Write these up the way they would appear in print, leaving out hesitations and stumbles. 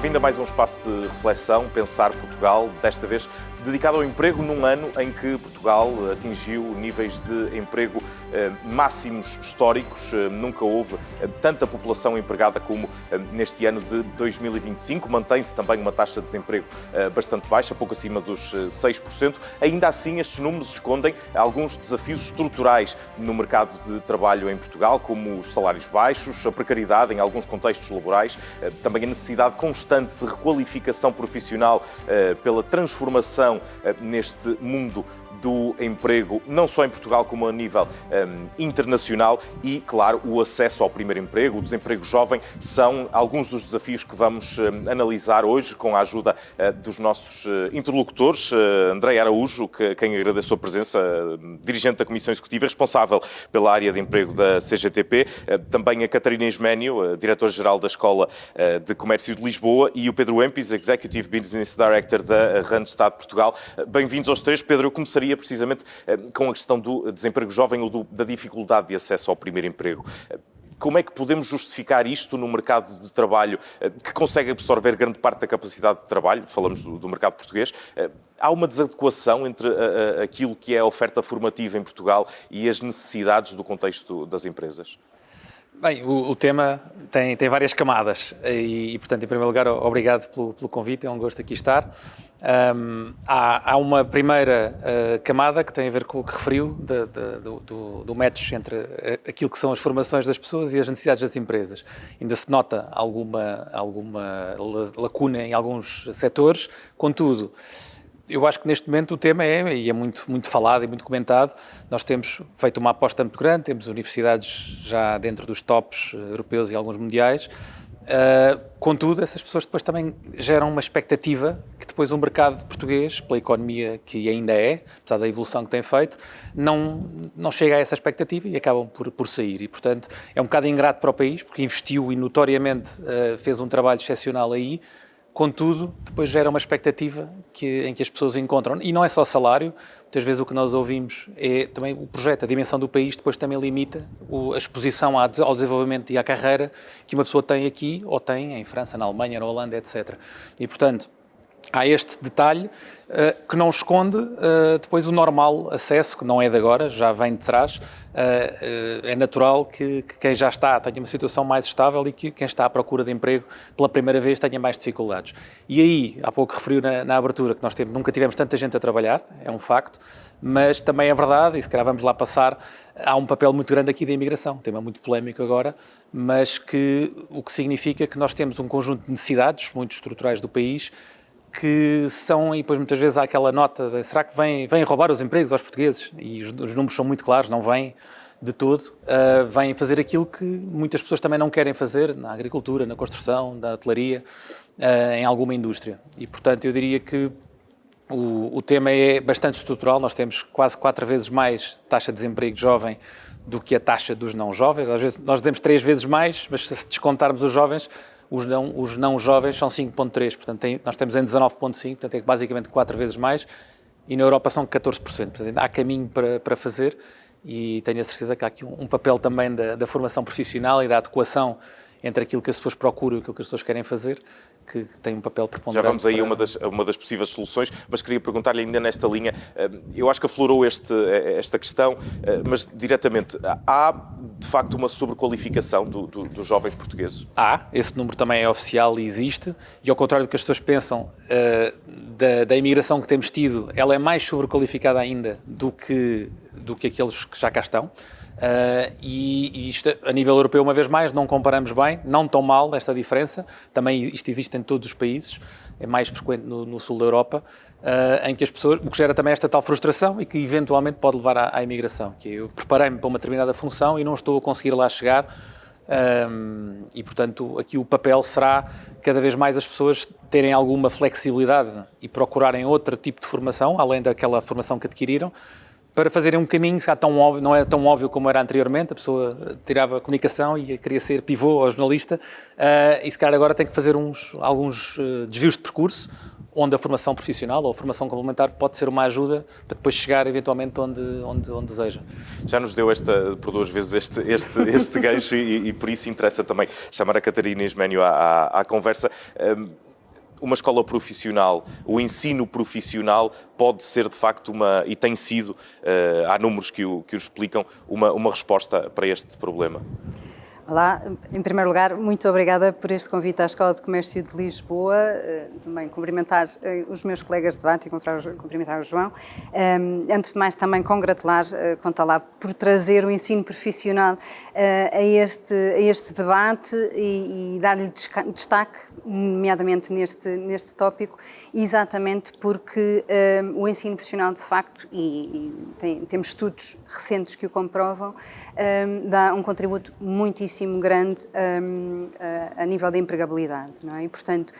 Bem-vindo a mais um espaço de reflexão, Pensar Portugal, desta vez dedicado ao emprego num ano em que Portugal atingiu níveis de emprego máximos históricos. Nunca houve tanta população empregada como neste ano de 2025. Mantém-se também uma taxa de desemprego bastante baixa, pouco acima dos 6%. Ainda assim, estes números escondem alguns desafios estruturais no mercado de trabalho em Portugal, como os salários baixos, a precariedade em alguns contextos laborais, também a necessidade constante de requalificação profissional pela transformação neste mundo do emprego, não só em Portugal como a nível internacional e, claro, o acesso ao primeiro emprego, o desemprego jovem, são alguns dos desafios que vamos analisar hoje com a ajuda dos nossos interlocutores. André Araújo, quem agradeço a presença, dirigente da Comissão Executiva, responsável pela área de emprego da CGTP, também a Catarina Isménio, diretora-geral da Escola de Comércio de Lisboa, e o Pedro Empis, Executive Business Director da Randstad Portugal. Bem-vindos aos três. Pedro, eu começaria precisamente com a questão do desemprego jovem ou da dificuldade de acesso ao primeiro emprego. Como é que podemos justificar isto no mercado de trabalho que consegue absorver grande parte da capacidade de trabalho? Falamos do mercado português. Há uma desadequação entre aquilo que é a oferta formativa em Portugal e as necessidades do contexto das empresas? Bem, o tema tem várias camadas e, portanto, em primeiro lugar, obrigado pelo convite, é um gosto aqui estar. Há uma primeira camada que tem a ver com o que referiu do match entre aquilo que são as formações das pessoas e as necessidades das empresas. Ainda se nota alguma lacuna em alguns setores, contudo, eu acho que neste momento o tema é muito falado e muito comentado. Nós temos feito uma aposta muito grande, temos universidades já dentro dos tops europeus e alguns mundiais. Contudo, essas pessoas depois também geram uma expectativa que depois o mercado português, pela economia que ainda é, apesar da evolução que tem feito, não chega a essa expectativa e acabam por sair. E, portanto, é um bocado ingrato para o país, porque investiu e notoriamente fez um trabalho excepcional aí. Contudo, depois gera uma expectativa em que as pessoas encontram, e não é só salário, muitas vezes o que nós ouvimos é também o projeto, a dimensão do país depois também limita a exposição ao desenvolvimento e à carreira que uma pessoa tem aqui, ou tem em França, na Alemanha, na Holanda, etc. E, portanto, há este detalhe que não esconde depois o normal acesso, que não é de agora, já vem de trás. É natural que quem já está tenha uma situação mais estável e que quem está à procura de emprego pela primeira vez tenha mais dificuldades. E aí, há pouco referiu na abertura que nós nunca tivemos tanta gente a trabalhar, é um facto, mas também é verdade, e se calhar vamos lá passar, há um papel muito grande aqui da imigração, um tema muito polémico agora, mas o que significa que nós temos um conjunto de necessidades muito estruturais do país que são, e depois muitas vezes há aquela nota de, será que vêm roubar os empregos aos portugueses? E os números são muito claros, não vêm de todo, vêm fazer aquilo que muitas pessoas também não querem fazer na agricultura, na construção, na hotelaria, em alguma indústria. E, portanto, eu diria que o tema é bastante estrutural. Nós temos quase 4 vezes mais taxa de desemprego jovem do que a taxa dos não jovens. Às vezes nós dizemos 3 vezes mais, mas se descontarmos os jovens, os não jovens são 5,3%, portanto nós temos em 19,5%, portanto é basicamente 4 vezes mais, e na Europa são 14%, portanto há caminho para fazer, e tenho a certeza que há aqui um papel também da formação profissional e da adequação entre aquilo que as pessoas procuram e aquilo que as pessoas querem fazer, que tem um papel preponderante. Já vamos aí a uma das possíveis soluções, mas queria perguntar-lhe ainda nesta linha, eu acho que aflorou esta questão, mas diretamente, há de facto uma sobrequalificação dos jovens portugueses? Há, esse número também é oficial e existe, e ao contrário do que as pessoas pensam, da imigração que temos tido, ela é mais sobrequalificada ainda do que aqueles que já cá estão. E isto, a nível europeu, uma vez mais, não comparamos bem, não tão mal esta diferença, também isto existe em todos os países, é mais frequente no sul da Europa, em que as pessoas, o que gera também esta tal frustração e que eventualmente pode levar à imigração, que eu preparei-me para uma determinada função e não estou a conseguir lá chegar, e portanto aqui o papel será cada vez mais as pessoas terem alguma flexibilidade e procurarem outro tipo de formação, além daquela formação que adquiriram, para fazerem um caminho, se tão óbvio, não é tão óbvio como era anteriormente, a pessoa tirava a comunicação e queria ser pivô ou jornalista, e se calhar agora tem que fazer alguns desvios de percurso, onde a formação profissional ou a formação complementar pode ser uma ajuda para depois chegar eventualmente onde deseja. Já nos deu por 2 vezes este gancho e por isso interessa também chamar a Catarina Isménio à conversa. uma escola profissional, o ensino profissional pode ser de facto e tem sido, há números que o explicam, uma resposta para este problema? Olá, em primeiro lugar, muito obrigada por este convite à Escola de Comércio de Lisboa. Também cumprimentar os meus colegas de debate e cumprimentar o João. Antes de mais, também congratular, conta lá, por trazer o ensino profissional a este debate e dar-lhe destaque, nomeadamente neste tópico, exatamente porque o ensino profissional, de facto, temos estudos recentes que o comprovam, dá um contributo muitíssimo grande a nível da empregabilidade, não é? E, portanto,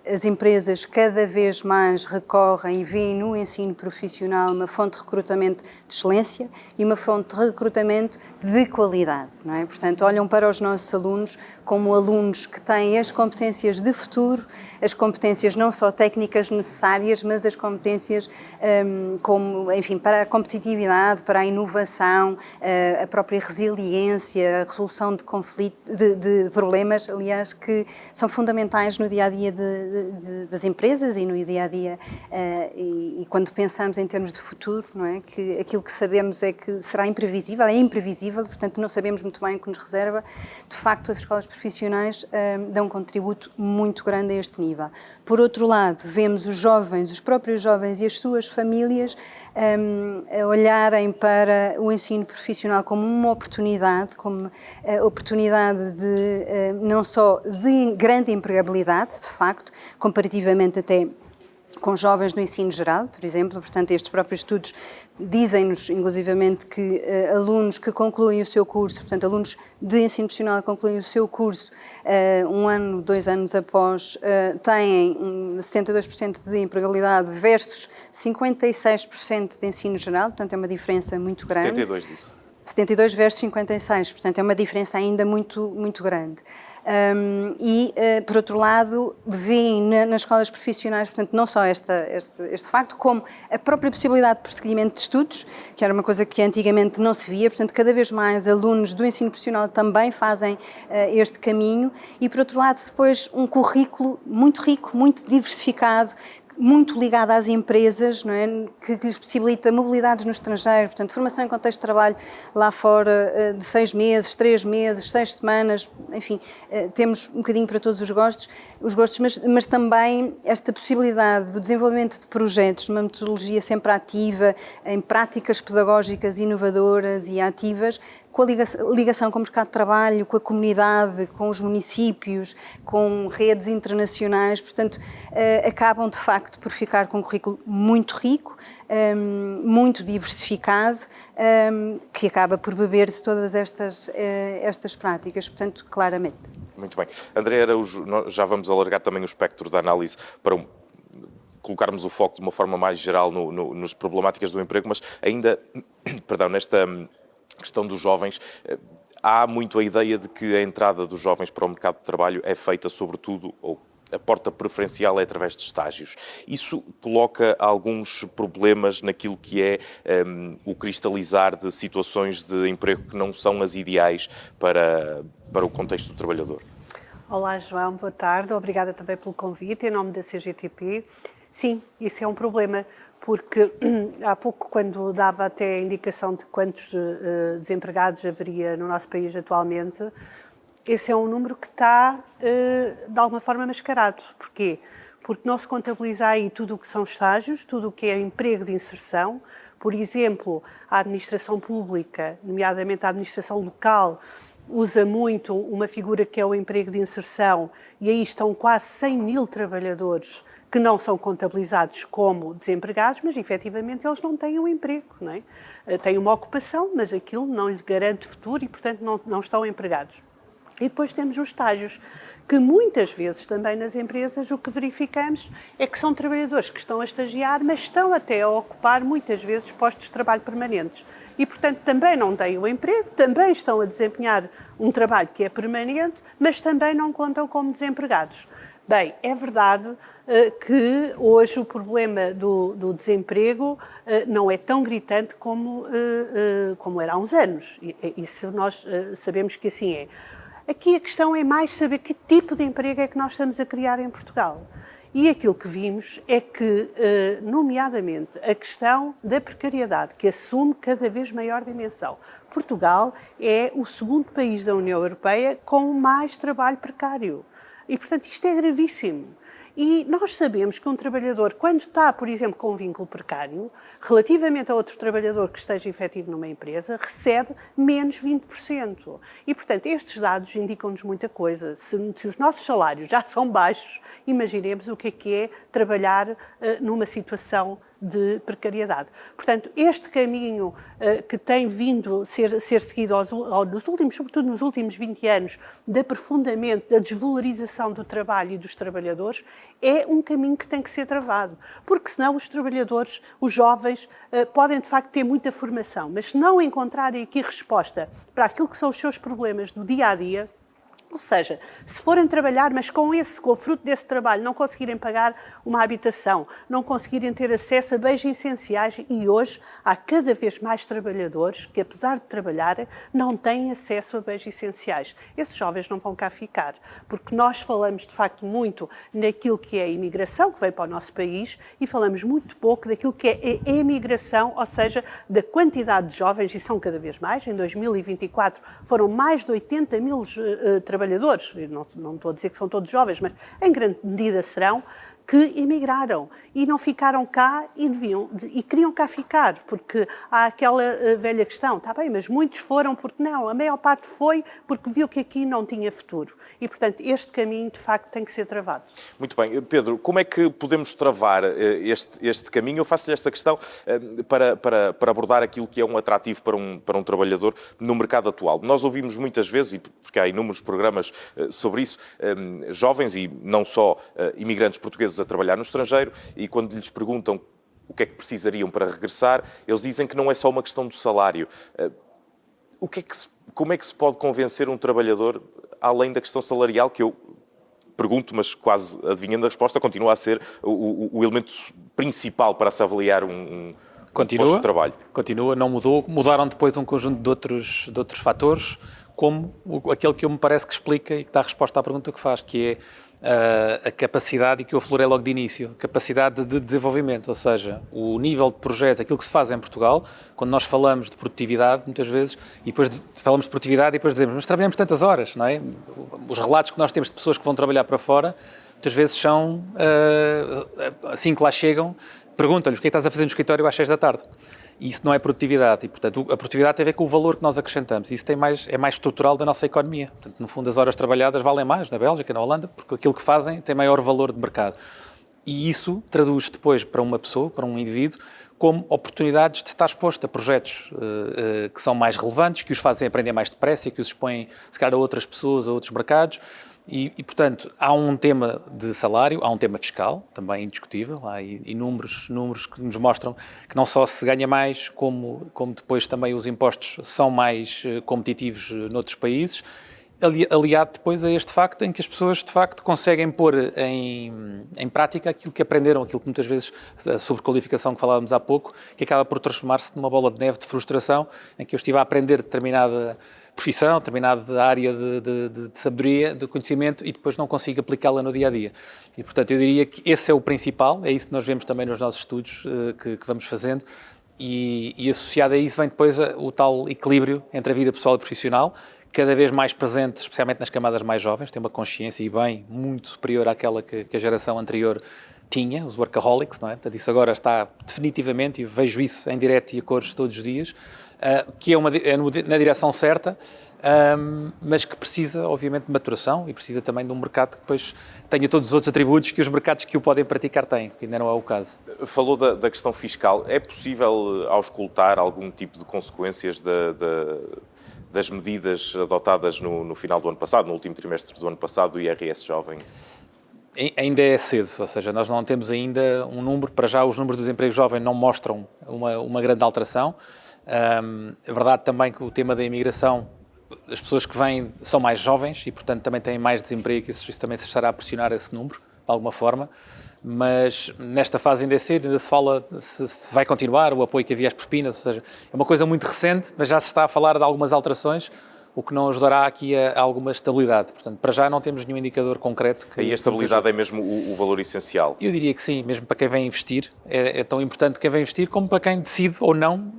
as empresas cada vez mais recorrem e veem no ensino profissional uma fonte de recrutamento de excelência e uma fonte de recrutamento de qualidade, não é? Portanto, olham para os nossos alunos como alunos que têm as competências de futuro, as competências não só técnicas necessárias, mas as competências para a competitividade, para a inovação, a própria resiliência, a resolução de de problemas, aliás, que são fundamentais no dia-a-dia das empresas e no dia-a-dia, e quando pensamos em termos de futuro, não é? Que aquilo que sabemos é que será imprevisível, é imprevisível, portanto não sabemos muito bem o que nos reserva. De facto, as escolas profissionais dão um contributo muito grande a este nível. Por outro lado, vemos os próprios jovens e as suas famílias a olharem para o ensino profissional como uma oportunidade, como oportunidade de não só de grande empregabilidade, de facto, comparativamente até com jovens no ensino geral, por exemplo. Portanto, estes próprios estudos dizem-nos, inclusivamente, que alunos que concluem o seu curso, portanto, alunos de ensino profissional que concluem o seu curso 1 ano, 2 anos após, têm 72% de empregabilidade versus 56% de ensino geral, portanto, é uma diferença muito grande. 72 disso. 72 versus 56, portanto, é uma diferença ainda muito, muito grande. Por outro lado, veem nas escolas profissionais, portanto, não só este facto, como a própria possibilidade de prosseguimento de estudos, que era uma coisa que antigamente não se via, portanto, cada vez mais alunos do ensino profissional também fazem este caminho, e, por outro lado, depois um currículo muito rico, muito diversificado, muito ligada às empresas, não é? Que lhes possibilita mobilidades no estrangeiro, portanto, formação em contexto de trabalho lá fora de 6 meses, 3 meses, 6 semanas, enfim, temos um bocadinho para todos os gostos, mas também esta possibilidade do desenvolvimento de projetos, numa metodologia sempre ativa, em práticas pedagógicas inovadoras e ativas, com a ligação com o mercado de trabalho, com a comunidade, com os municípios, com redes internacionais, portanto, acabam de facto por ficar com um currículo muito rico, muito diversificado, que acaba por beber de todas estas práticas, portanto, claramente. Muito bem. André Araújo, já vamos alargar também o espectro da análise para colocarmos o foco de uma forma mais geral nas problemáticas do emprego, mas ainda, nesta questão dos jovens, há muito a ideia de que a entrada dos jovens para o mercado de trabalho é feita sobretudo, ou a porta preferencial é através de estágios. Isso coloca alguns problemas naquilo que é o cristalizar de situações de emprego que não são as ideais para o contexto do trabalhador. Olá, João, boa tarde. Obrigada também pelo convite em nome da CGTP. Sim, isso é um problema, porque há pouco, quando dava até a indicação de quantos desempregados haveria no nosso país atualmente, esse é um número que está, de alguma forma, mascarado. Porquê? Porque não se contabiliza aí tudo o que são estágios, tudo o que é emprego de inserção. Por exemplo, a administração pública, nomeadamente a administração local, usa muito uma figura que é o emprego de inserção, e aí estão quase 100 mil trabalhadores que não são contabilizados como desempregados, mas efetivamente eles não têm um emprego, não é? Têm uma ocupação, mas aquilo não lhes garante futuro e, portanto, não estão empregados. E depois temos os estágios, que muitas vezes também nas empresas o que verificamos é que são trabalhadores que estão a estagiar, mas estão até a ocupar muitas vezes postos de trabalho permanentes. E, portanto, também não têm o emprego, também estão a desempenhar um trabalho que é permanente, mas também não contam como desempregados. Bem, é verdade que hoje o problema do desemprego não é tão gritante como era há uns anos. Isso nós sabemos que assim é. Aqui a questão é mais saber que tipo de emprego é que nós estamos a criar em Portugal. E aquilo que vimos é que, nomeadamente, a questão da precariedade, que assume cada vez maior dimensão. Portugal é o segundo país da União Europeia com mais trabalho precário. E, portanto, isto é gravíssimo. E nós sabemos que um trabalhador, quando está, por exemplo, com um vínculo precário, relativamente a outro trabalhador que esteja efetivo numa empresa, recebe menos 20%. E, portanto, estes dados indicam-nos muita coisa. Se os nossos salários já são baixos, imaginemos o que é trabalhar numa situação de precariedade. Portanto, este caminho que tem vindo a ser seguido sobretudo nos últimos 20 anos, de aprofundamento, da desvalorização do trabalho e dos trabalhadores, é um caminho que tem que ser travado. Porque senão os trabalhadores, os jovens, podem de facto ter muita formação, mas se não encontrarem aqui resposta para aquilo que são os seus problemas do dia a dia, ou seja, se forem trabalhar, mas com o fruto desse trabalho não conseguirem pagar uma habitação, não conseguirem ter acesso a bens essenciais, e hoje há cada vez mais trabalhadores que, apesar de trabalharem, não têm acesso a bens essenciais. Esses jovens não vão cá ficar, porque nós falamos de facto muito naquilo que é a imigração, que vem para o nosso país, e falamos muito pouco daquilo que é a emigração, ou seja, da quantidade de jovens, e são cada vez mais. Em 2024 foram mais de 80 mil trabalhadores, não estou a dizer que são todos jovens, mas em grande medida serão, que emigraram e não ficaram cá e queriam cá ficar, porque há aquela velha questão, está bem, mas muitos foram porque não, a maior parte foi porque viu que aqui não tinha futuro. E, portanto, este caminho, de facto, tem que ser travado. Muito bem. Pedro, como é que podemos travar este caminho? Eu faço-lhe esta questão para abordar aquilo que é um atrativo para um trabalhador no mercado atual. Nós ouvimos muitas vezes, e porque há inúmeros programas sobre isso, jovens e não só imigrantes portugueses a trabalhar no estrangeiro, e quando lhes perguntam o que é que precisariam para regressar, eles dizem que não é só uma questão do salário. Como é que se pode convencer um trabalhador, além da questão salarial, que eu pergunto, mas quase adivinhando a resposta, continua a ser o elemento principal para se avaliar um posto de trabalho? Continua, não mudou. Mudaram depois um conjunto de outros fatores, como aquele que me parece que explica e que dá resposta à pergunta que faz, que é a capacidade, e que eu aflorei logo de início, capacidade de desenvolvimento, ou seja, o nível de projeto, aquilo que se faz em Portugal, quando nós falamos de produtividade, muitas vezes, e depois falamos de produtividade e depois dizemos, mas trabalhamos tantas horas, não é? Os relatos que nós temos de pessoas que vão trabalhar para fora, muitas vezes são, assim que lá chegam, perguntam-lhes o que é que estás a fazer no escritório às 6 da tarde. E isso não é produtividade. E, portanto, a produtividade tem a ver com o valor que nós acrescentamos. Isso é mais estrutural da nossa economia. Portanto, no fundo, as horas trabalhadas valem mais na Bélgica, na Holanda, porque aquilo que fazem tem maior valor de mercado. E isso traduz depois para uma pessoa, para um indivíduo, como oportunidades de estar exposto a projetos que são mais relevantes, que os fazem aprender mais depressa e que os expõem, se calhar, a outras pessoas, a outros mercados. E, portanto, há um tema de salário, há um tema fiscal, também indiscutível, há inúmeros números que nos mostram que não só se ganha mais, como depois também os impostos são mais competitivos noutros países, aliado depois a este facto em que as pessoas, de facto, conseguem pôr em prática aquilo que aprenderam, aquilo que muitas vezes, a sobrequalificação que falávamos há pouco, que acaba por transformar-se numa bola de neve de frustração, em que eu estive a aprender determinada profissão, determinada área de sabedoria, de conhecimento, e depois não consigo aplicá-la no dia-a-dia. E, portanto, eu diria que esse é o principal, é isso que nós vemos também nos nossos estudos que vamos fazendo, e associado a isso vem depois o tal equilíbrio entre a vida pessoal e profissional, cada vez mais presente, especialmente nas camadas mais jovens, tem uma consciência e bem muito superior àquela que a geração anterior tinha, os workaholics, não é? Portanto, isso agora está definitivamente, e vejo isso em direto e a cores todos os dias, que é na direção certa, mas que precisa, obviamente, de maturação e precisa também de um mercado que depois tenha todos os outros atributos que os mercados que o podem praticar têm, que ainda não é o caso. Falou da questão fiscal. É possível auscultar algum tipo de consequências das medidas adotadas no final do ano passado, no último trimestre do ano passado, do IRS jovem? Ainda é cedo, ou seja, nós não temos ainda um número, para já os números do desemprego jovem não mostram uma grande alteração. É verdade também que o tema da imigração, as pessoas que vêm são mais jovens e, portanto, também têm mais desemprego, isso também se estará a pressionar esse número, de alguma forma, mas nesta fase ainda é cedo, ainda se fala se vai continuar o apoio que havia às propinas, ou seja, é uma coisa muito recente, mas já se está a falar de algumas alterações, o que não ajudará aqui a alguma estabilidade. Portanto, para já não temos nenhum indicador concreto que... E a estabilidade é mesmo o valor essencial? Eu diria que sim, mesmo para quem vem investir, é tão importante quem vem investir como para quem decide ou não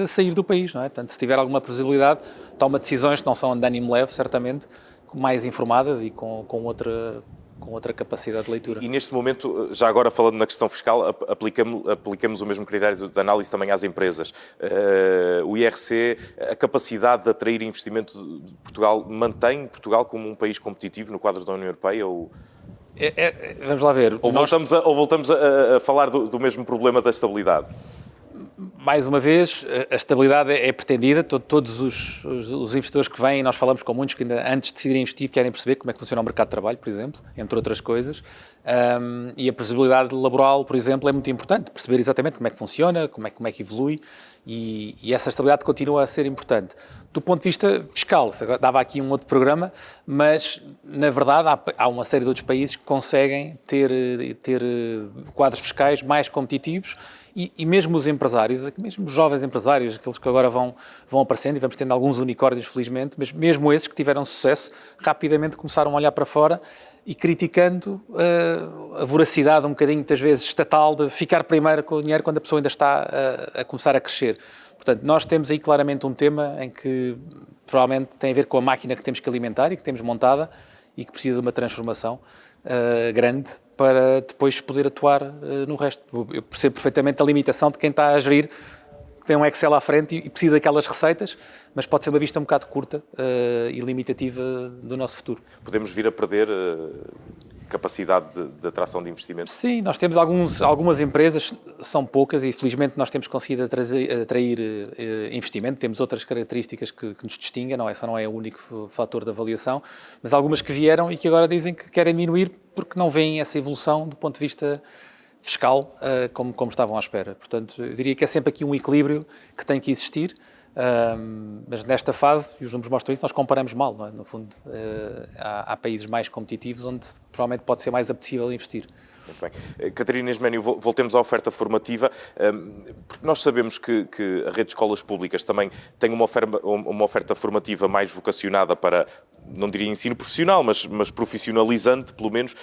sair do país, não é? Portanto, se tiver alguma possibilidade, toma decisões que não são de ânimo leve, certamente, mais informadas e com outra capacidade de leitura. E neste momento, já agora falando na questão fiscal, aplicamos o mesmo critério de análise também às empresas. O IRC, a capacidade de atrair investimento de Portugal, mantém Portugal como um país competitivo no quadro da União Europeia? Vamos lá ver. Ou voltamos a falar do mesmo problema da estabilidade? Mais uma vez, a estabilidade é pretendida. Todos os investidores que vêm, nós falamos com muitos que ainda antes de decidirem investir querem perceber como é que funciona o mercado de trabalho, por exemplo, entre outras coisas. E a previsibilidade laboral, por exemplo, é muito importante. Perceber exatamente como é que funciona, como é que evolui e essa estabilidade continua a ser importante. Do ponto de vista fiscal, dava aqui um outro programa, mas, na verdade, há uma série de outros países que conseguem ter quadros fiscais mais competitivos e mesmo os empresários, mesmo os jovens empresários, aqueles que agora vão aparecendo, e vamos tendo alguns unicórnios, felizmente, mas mesmo esses que tiveram sucesso, rapidamente começaram a olhar para fora e criticando a voracidade, um bocadinho, muitas vezes, estatal, de ficar primeiro com o dinheiro quando a pessoa ainda está a começar a crescer. Portanto, nós temos aí claramente um tema em que provavelmente tem a ver com a máquina que temos que alimentar e que temos montada e que precisa de uma transformação grande para depois poder atuar no resto. Eu percebo perfeitamente a limitação de quem está a gerir, que tem um Excel à frente e precisa daquelas receitas, mas pode ser uma vista um bocado curta e limitativa do nosso futuro. Podemos vir a perder capacidade de atração de investimento? Sim, nós temos algumas empresas, são poucas e felizmente nós temos conseguido atrair investimento, temos outras características que nos distinguem, essa não é o único fator de avaliação, mas algumas que vieram e que agora dizem que querem diminuir porque não veem essa evolução do ponto de vista fiscal como estavam à espera. Portanto, eu diria que é sempre aqui um equilíbrio que tem que existir, mas nesta fase, e os números mostram isso, nós comparamos mal, não é? No fundo, há países mais competitivos onde provavelmente pode ser mais apetecível investir. Muito bem. Catarina Isménio, voltemos à oferta formativa, porque nós sabemos que a rede de escolas públicas também tem uma oferta formativa mais vocacionada para, não diria ensino profissional, mas profissionalizante, pelo menos.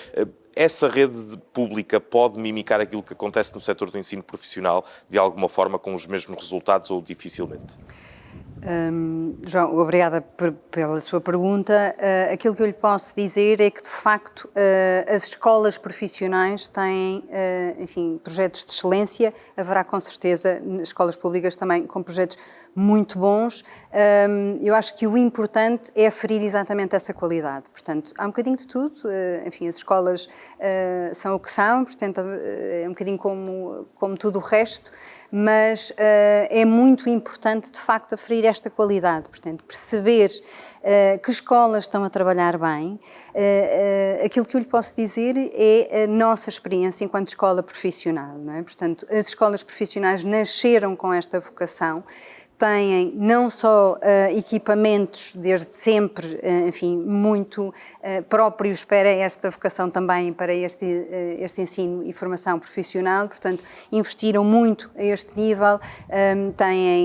Essa rede pública pode mimicar aquilo que acontece no setor do ensino profissional, de alguma forma, com os mesmos resultados ou dificilmente? João, obrigada pela sua pergunta. Aquilo que eu lhe posso dizer é que, de facto, as escolas profissionais têm, enfim, projetos de excelência. Haverá, com certeza, escolas públicas também com projetos muito bons. Eu acho que o importante é aferir exatamente essa qualidade. Portanto, há um bocadinho de tudo. Enfim, as escolas são o que são, portanto, é um bocadinho como tudo o resto. Mas é muito importante, de facto, aferir esta qualidade. Portanto, perceber que escolas estão a trabalhar bem. Aquilo que eu lhe posso dizer é a nossa experiência enquanto escola profissional, não é? Portanto, as escolas profissionais nasceram com esta vocação, têm não só equipamentos desde sempre, enfim, muito próprios para esta vocação também, para este ensino e formação profissional, portanto, investiram muito a este nível.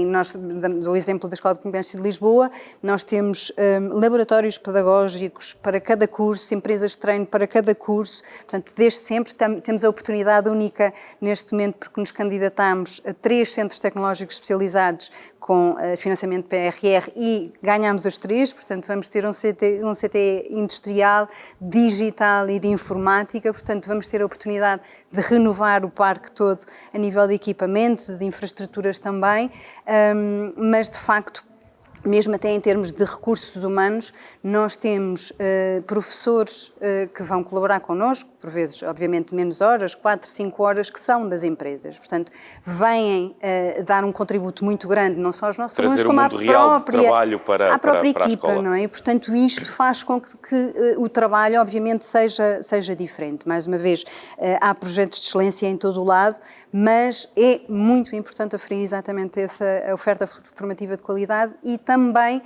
Nós, do exemplo da Escola de Comércio de Lisboa, nós temos laboratórios pedagógicos para cada curso, empresas de treino para cada curso, portanto, desde sempre temos a oportunidade única neste momento, porque nos candidatamos a 3 centros tecnológicos especializados com financiamento PRR e ganhamos os 3, portanto vamos ter um CT industrial, digital e de informática, portanto vamos ter a oportunidade de renovar o parque todo a nível de equipamento, de infraestruturas também, mas de facto, mesmo até em termos de recursos humanos, nós temos professores que vão colaborar connosco, por vezes, obviamente, menos horas, 4, 5 horas, que são das empresas. Portanto, vêm dar um contributo muito grande, não só aos nossos alunos, como à própria equipa, não é? E, portanto, isto faz com que o trabalho, obviamente, seja diferente. Mais uma vez, há projetos de excelência em todo o lado, mas é muito importante aferir exatamente essa oferta formativa de qualidade e também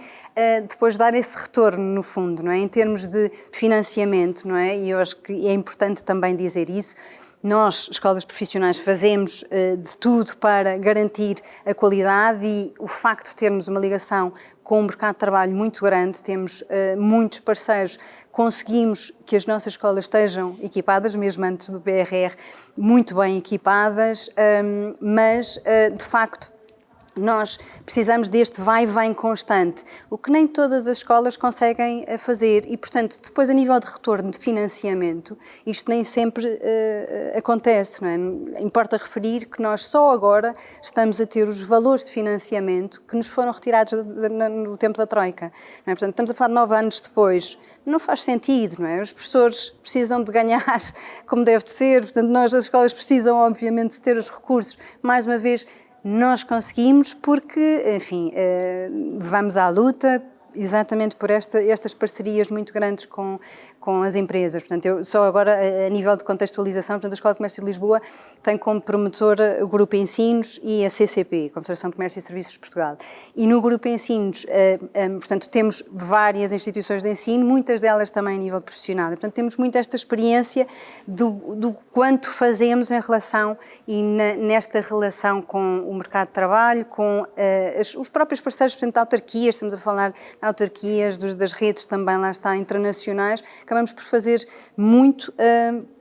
depois dar esse retorno, no fundo, não é? Em termos de financiamento, não é? E eu acho que é importante também dizer isso. nós, escolas profissionais, fazemos de tudo para garantir a qualidade e o facto de termos uma ligação com um mercado de trabalho muito grande, temos muitos parceiros, conseguimos que as nossas escolas estejam equipadas, mesmo antes do PRR, muito bem equipadas, mas de facto nós precisamos deste vai e vem constante, o que nem todas as escolas conseguem fazer e, portanto, depois a nível de retorno de financiamento, isto nem sempre acontece, não é? Importa referir que nós só agora estamos a ter os valores de financiamento que nos foram retirados no tempo da Troika, não é? Portanto, estamos a falar de 9 anos depois, não faz sentido, não é? Os professores precisam de ganhar como deve de ser, portanto, nós as escolas precisam, obviamente, de ter os recursos, mais uma vez, nós conseguimos porque, enfim, vamos à luta exatamente por estas parcerias muito grandes com as empresas. Portanto, eu só agora, a nível de contextualização, portanto, a Escola de Comércio de Lisboa tem como promotora o Grupo Ensinos e a CCP, Confederação de Comércio e Serviços de Portugal. E no Grupo Ensinos, portanto, temos várias instituições de ensino, muitas delas também a nível profissional. E, portanto, temos muito esta experiência do quanto fazemos em relação e nesta relação com o mercado de trabalho, com os próprios parceiros, portanto, de autarquias, estamos a falar de autarquias, das redes também, lá está, internacionais, acabamos por fazer muito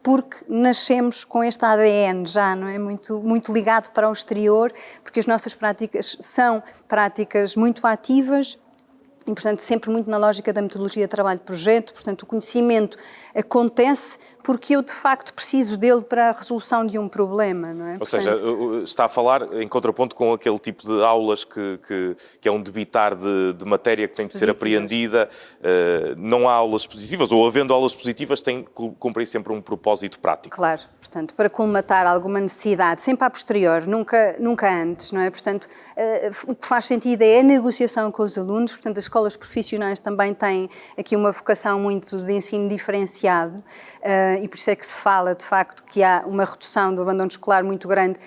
porque nascemos com este ADN já, não é? Muito, muito ligado para o exterior, porque as nossas práticas são práticas muito ativas e, portanto, sempre muito na lógica da metodologia de trabalho de projeto, portanto, o conhecimento acontece porque eu, de facto, preciso dele para a resolução de um problema, não é? Ou seja, está a falar em contraponto com aquele tipo de aulas que é um debitar de matéria que tem de ser apreendida, não há aulas expositivas, ou havendo aulas expositivas tem que cumprir sempre um propósito prático. Claro, portanto, para colmatar alguma necessidade, sempre a posterior, nunca antes, não é? Portanto, o que faz sentido é a negociação com os alunos, portanto, as escolas profissionais também têm aqui uma vocação muito de ensino diferenciado, e por isso é que se fala, de facto, que há uma redução do abandono escolar muito grande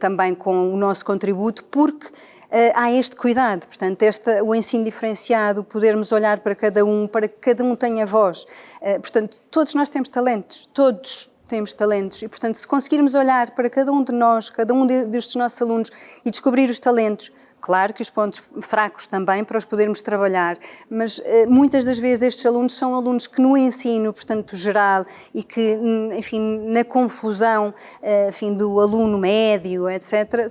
também com o nosso contributo, porque há este cuidado, portanto, o ensino diferenciado, podermos olhar para que cada um tenha voz. Portanto, todos nós temos talentos, todos temos talentos e, portanto, se conseguirmos olhar para cada um de nós, cada um destes nossos alunos e descobrir os talentos, claro que os pontos fracos também para os podermos trabalhar, mas muitas das vezes estes alunos são alunos que no ensino, portanto, geral e que, enfim, na confusão, enfim, do aluno médio, etc.,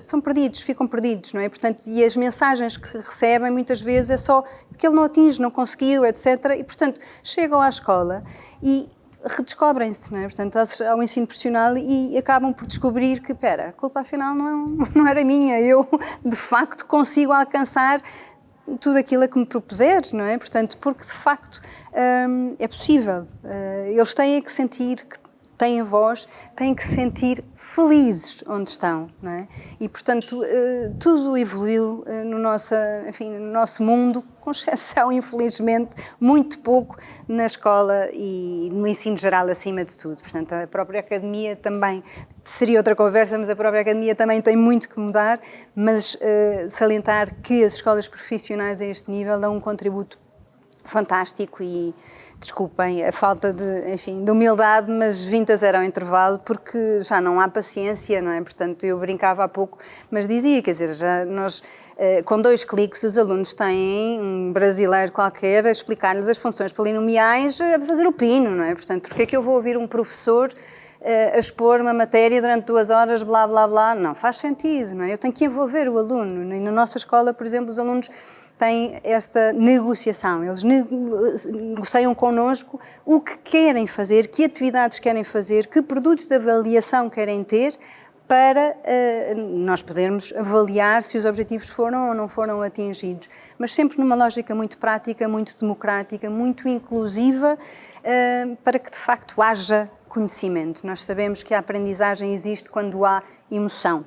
ficam perdidos, não é? Portanto, e as mensagens que recebem muitas vezes é só que ele não atinge, não conseguiu, etc., e, portanto, chegam à escola e redescobrem-se, não é? Portanto, ao ensino profissional e acabam por descobrir que, a culpa afinal não era minha, eu de facto consigo alcançar tudo aquilo a que me propuser, não é? Portanto, porque de facto é possível. Eles têm que sentir que têm voz, têm que se sentir felizes onde estão, não é? E, portanto, tudo evoluiu no nosso mundo, com exceção, infelizmente, muito pouco na escola e no ensino geral acima de tudo. Portanto, a própria academia também, seria outra conversa, mas a própria academia também tem muito que mudar, mas salientar que as escolas profissionais a este nível dão um contributo fantástico e, desculpem, a falta de humildade, mas 20-0 ao intervalo, porque já não há paciência, não é? Portanto, eu brincava há pouco, mas dizia, quer dizer, já nós, com 2 cliques, os alunos têm um brasileiro qualquer a explicar-lhes as funções polinomiais a fazer o pino, não é? Portanto, porque é que eu vou ouvir um professor a expor uma matéria durante 2 horas, blá, blá, blá? Não faz sentido, não é? Eu tenho que envolver o aluno. E na nossa escola, por exemplo, os alunos têm esta negociação, eles negociam connosco o que querem fazer, que atividades querem fazer, que produtos de avaliação querem ter para nós podermos avaliar se os objetivos foram ou não foram atingidos, mas sempre numa lógica muito prática, muito democrática, muito inclusiva, para que de facto haja conhecimento. Nós sabemos que a aprendizagem existe quando há emoção.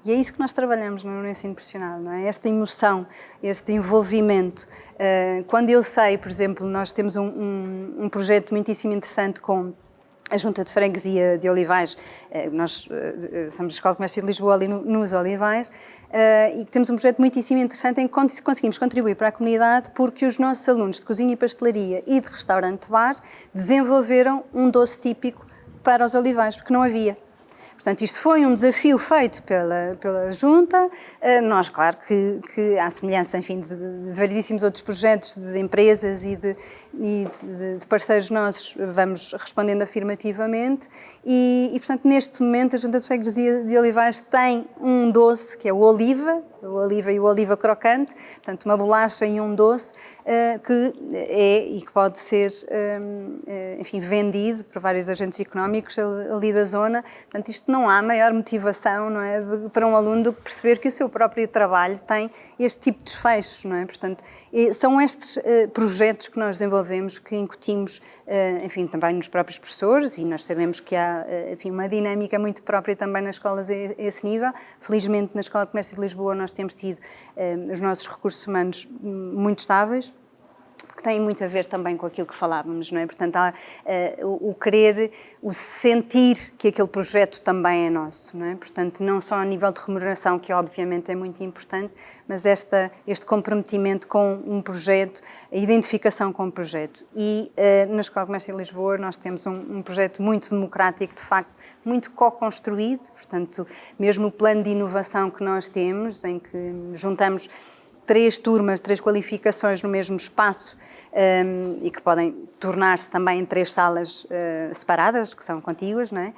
E é isso que nós trabalhamos no ensino profissional, não é? Esta emoção, este envolvimento. Quando eu sei, por exemplo, nós temos um projeto muitíssimo interessante com a Junta de Freguesia de Olivais, nós somos a Escola de Comércio de Lisboa ali nos Olivais, e temos um projeto muitíssimo interessante em que conseguimos contribuir para a comunidade porque os nossos alunos de cozinha e pastelaria e de restaurante-bar desenvolveram um doce típico para os olivais, porque não havia. Portanto, isto foi um desafio feito pela Junta. Nós, claro, que à semelhança, enfim, de variedíssimos outros projetos de empresas e de parceiros nossos, vamos respondendo afirmativamente. E, portanto, neste momento, a Junta de Freguesia de Olivais tem um doce, que é o oliva e o oliva crocante, portanto, uma bolacha e um doce, que é e que pode ser, enfim, vendido por vários agentes económicos ali da zona. Portanto, isto não há maior motivação, não é, para um aluno do que perceber que o seu próprio trabalho tem este tipo de desfechos, não é? Portanto, são estes projetos que nós desenvolvemos, que incutimos, enfim, também nos próprios professores, e nós sabemos que há, enfim, uma dinâmica muito própria também nas escolas a esse nível. Felizmente, na Escola de Comércio de Lisboa, nós temos tido os nossos recursos humanos muito estáveis, que tem muito a ver também com aquilo que falávamos, não é? Portanto, há o querer, o sentir que aquele projeto também é nosso, não é? Portanto, não só a nível de remuneração, que obviamente é muito importante, mas este comprometimento com um projeto, a identificação com o projeto. E na Escola de Comércio de Lisboa nós temos um projeto muito democrático, de facto, muito co-construído, portanto, mesmo o plano de inovação que nós temos, em que juntamos 3 turmas, 3 qualificações no mesmo espaço, e que podem tornar-se também em 3 salas separadas, que são contíguas, não é?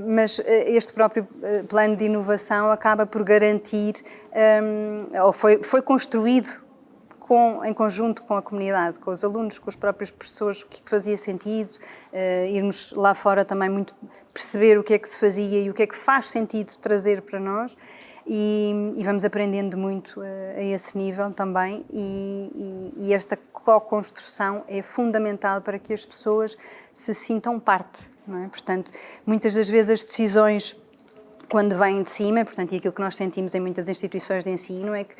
Mas este próprio plano de inovação acaba por garantir, ou foi construído em conjunto com a comunidade, com os alunos, com os próprios professores, o que fazia sentido, irmos lá fora também muito perceber o que é que se fazia e o que é que faz sentido trazer para nós, e vamos aprendendo muito a esse nível também, e esta co-construção é fundamental para que as pessoas se sintam parte, não é? Portanto, muitas das vezes as decisões, quando vêm de cima, portanto, e aquilo que nós sentimos em muitas instituições de ensino é que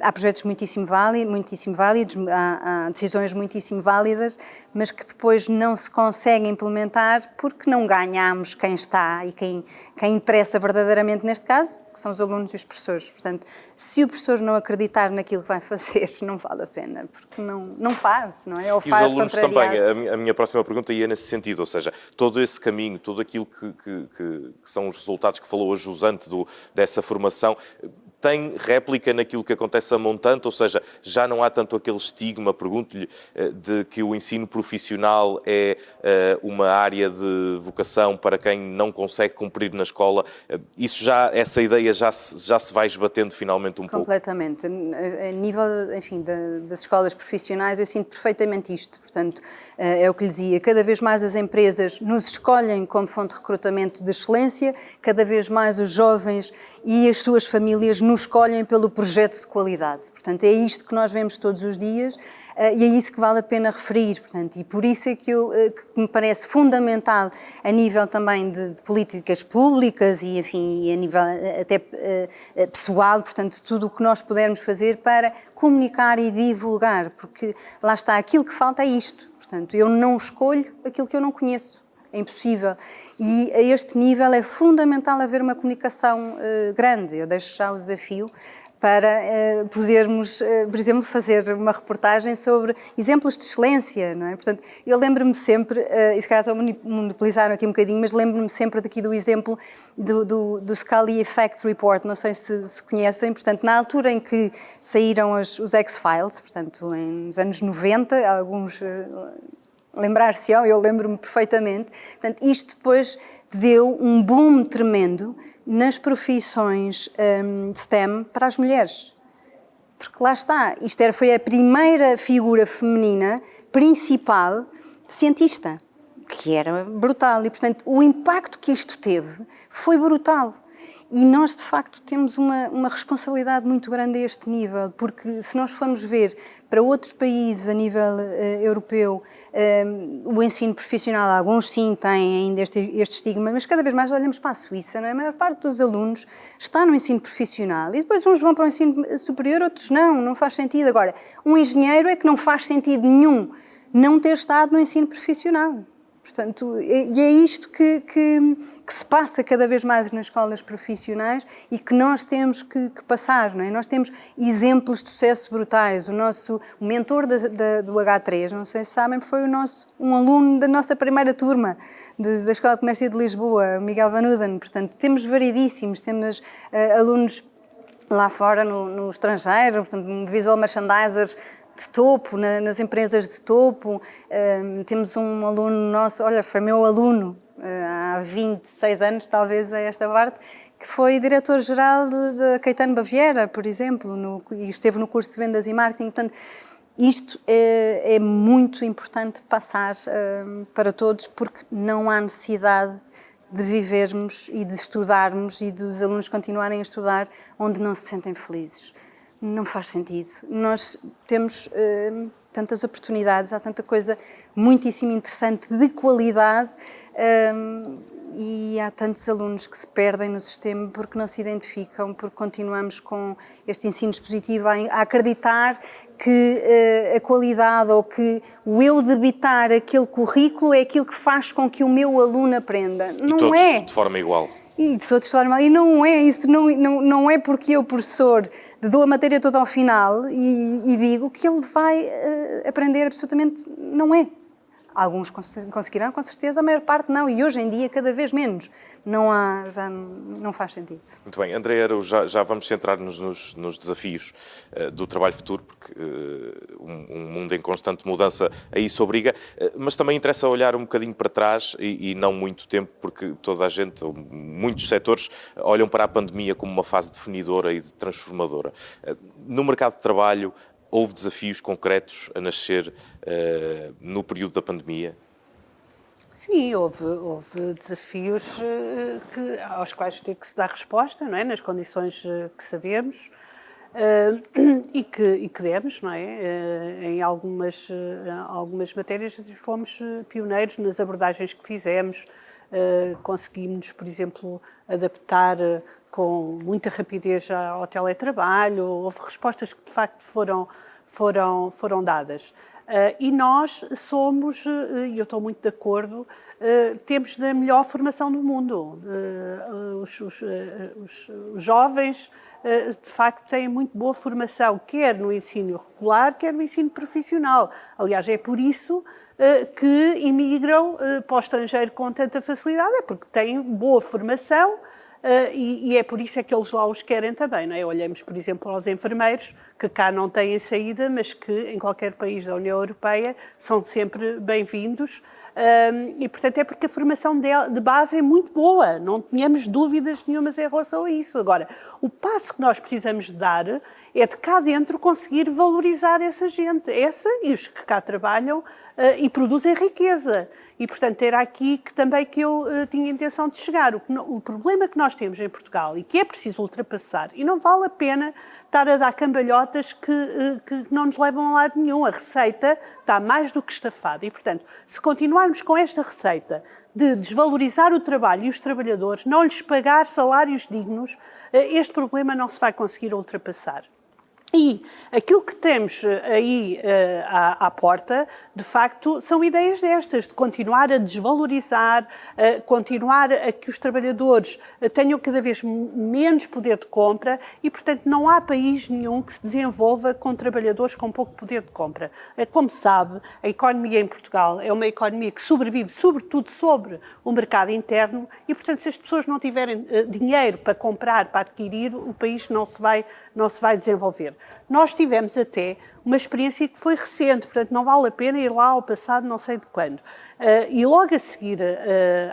há projetos muitíssimo válidos, há decisões muitíssimo válidas, mas que depois não se conseguem implementar porque não ganhamos quem está e quem interessa verdadeiramente neste caso, que são os alunos e os professores. Portanto, se o professor não acreditar naquilo que vai fazer, não vale a pena, porque não faz, não é? Ou faz e os alunos também. A minha próxima pergunta ia nesse sentido, ou seja, todo esse caminho, tudo aquilo que são os resultados que falou a Jusante dessa formação, tem réplica naquilo que acontece a montante, ou seja, já não há tanto aquele estigma, pergunto-lhe, de que o ensino profissional é uma área de vocação para quem não consegue cumprir na escola. Essa ideia já se vai esbatendo finalmente um pouco? Completamente. A nível, enfim, das escolas profissionais, eu sinto perfeitamente isto. Portanto, é o que lhe dizia, cada vez mais as empresas nos escolhem como fonte de recrutamento de excelência, cada vez mais os jovens e as suas famílias nos escolhem pelo projeto de qualidade. Portanto, é isto que nós vemos todos os dias, e é isso que vale a pena referir. Portanto, e por isso é que me parece fundamental, a nível também de políticas públicas e, enfim, a nível até pessoal, portanto, tudo o que nós pudermos fazer para comunicar e divulgar, porque lá está, aquilo que falta é isto. Portanto, eu não escolho aquilo que eu não conheço. É impossível. E a este nível é fundamental haver uma comunicação grande. Eu deixo já o desafio para podermos, por exemplo, fazer uma reportagem sobre exemplos de excelência, não é? Portanto, eu lembro-me sempre, e se calhar estou a monopolizar aqui um bocadinho, mas lembro-me sempre daqui do exemplo do Scully Effect Report, não sei se conhecem, portanto, na altura em que saíram os X-Files, portanto, nos anos 90, alguns... lembrar-se-ão, eu lembro-me perfeitamente. Portanto, isto depois deu um boom tremendo nas profissões de STEM para as mulheres. Porque lá está, foi a primeira figura feminina principal cientista, que era brutal. E, portanto, o impacto que isto teve foi brutal. E nós, de facto, temos uma responsabilidade muito grande a este nível, porque se nós formos ver para outros países a nível europeu, o ensino profissional, alguns sim têm ainda este estigma, mas cada vez mais olhamos para a Suíça, não é? A maior parte dos alunos está no ensino profissional e depois uns vão para o ensino superior, outros não faz sentido. Agora, um engenheiro é que não faz sentido nenhum não ter estado no ensino profissional. Portanto, e é isto que se passa cada vez mais nas escolas profissionais e que nós temos que passar, não é? Nós temos exemplos de sucesso brutais. O mentor do H3, não sei se sabem, foi um aluno da nossa primeira turma da Escola de Comércio de Lisboa, o Miguel Van Uden. Portanto, temos variedíssimos, temos alunos lá fora, no estrangeiro, portanto, visual merchandisers de topo, nas empresas de topo. Temos um aluno nosso, olha, foi meu aluno há 26 anos, talvez, a esta parte, que foi diretor-geral da Caetano Baviera, por exemplo, e esteve no curso de Vendas e Marketing. Portanto, isto é muito importante passar para todos, porque não há necessidade de vivermos e de estudarmos e dos alunos continuarem a estudar onde não se sentem felizes. Não faz sentido. Nós temos tantas oportunidades, há tanta coisa muitíssimo interessante, de qualidade, e há tantos alunos que se perdem no sistema porque não se identificam, porque continuamos com este ensino dispositivo a acreditar que a qualidade ou que o eu debitar aquele currículo é aquilo que faz com que o meu aluno aprenda. Não todos é. de forma igual. E de outros de forma, e não é isso, não é porque eu, professor, dou a matéria toda ao final e digo que ele vai aprender absolutamente, não é. Alguns conseguirão, com certeza, a maior parte não, e hoje em dia cada vez menos. Já não faz sentido. Muito bem, André Arau, já vamos centrar-nos nos desafios do trabalho futuro, porque um mundo em constante mudança a isso obriga, mas também interessa olhar um bocadinho para trás e não muito tempo, porque toda a gente, ou muitos setores, olham para a pandemia como uma fase definidora e transformadora. No mercado de trabalho, houve desafios concretos a nascer no período da pandemia? Sim, houve desafios aos quais teve que se dar resposta, não é? Nas condições que sabemos e que demos, não é? Em algumas matérias fomos pioneiros nas abordagens que fizemos, conseguimos, por exemplo, adaptar com muita rapidez ao teletrabalho, houve respostas que de facto foram dadas. E nós somos, e eu estou muito de acordo, temos a melhor formação do mundo. Os jovens, de facto, têm muito boa formação, quer no ensino regular, quer no ensino profissional. Aliás, é por isso que imigram para o estrangeiro com tanta facilidade, é porque têm boa formação. E é por isso é que eles lá os querem também, não é? Olhamos, por exemplo, aos enfermeiros, que cá não têm saída, mas que em qualquer país da União Europeia são sempre bem-vindos. E, portanto, é porque a formação de base é muito boa, não tínhamos dúvidas nenhumas em relação a isso. Agora, o passo que nós precisamos dar é de cá dentro conseguir valorizar essa gente, e os que cá trabalham e produzem riqueza. E, portanto, era aqui que eu tinha a intenção de chegar. O problema que nós temos em Portugal e que é preciso ultrapassar, e não vale a pena estar a dar cambalhotas que não nos levam a lado nenhum. A receita está mais do que estafada. E, portanto, se continuarmos com esta receita de desvalorizar o trabalho e os trabalhadores, não lhes pagar salários dignos, este problema não se vai conseguir ultrapassar. E aquilo que temos aí à porta, de facto, são ideias destas, de continuar a desvalorizar, continuar a que os trabalhadores tenham cada vez menos poder de compra e, portanto, não há país nenhum que se desenvolva com trabalhadores com pouco poder de compra. Como sabe, a economia em Portugal é uma economia que sobrevive sobretudo sobre o mercado interno e, portanto, se as pessoas não tiverem dinheiro para comprar, para adquirir, o país não se vai desenvolver. Nós tivemos até uma experiência que foi recente, portanto não vale a pena ir lá ao passado não sei de quando. E logo a seguir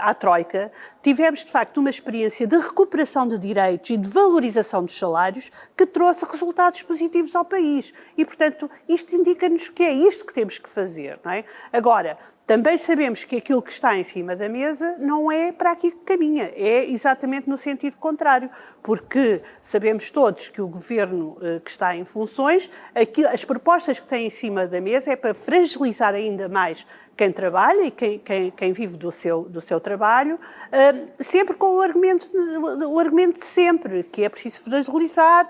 à Troika, tivemos de facto uma experiência de recuperação de direitos e de valorização dos salários que trouxe resultados positivos ao país. E, portanto, isto indica-nos que é isto que temos que fazer, não é? Agora, também sabemos que aquilo que está em cima da mesa não é para aqui que caminha, é exatamente no sentido contrário, porque sabemos todos que o governo que está em funções, as propostas propostas que têm em cima da mesa é para fragilizar ainda mais quem trabalha e quem vive do seu trabalho, sempre com o argumento de sempre, que é preciso fragilizar,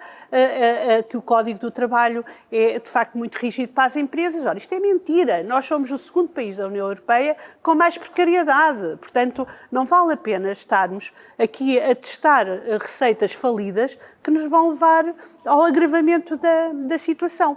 que o Código do Trabalho é, de facto, muito rígido para as empresas. Ora, isto é mentira. Nós somos o segundo país da União Europeia com mais precariedade. Portanto, não vale a pena estarmos aqui a testar receitas falidas que nos vão levar ao agravamento da situação.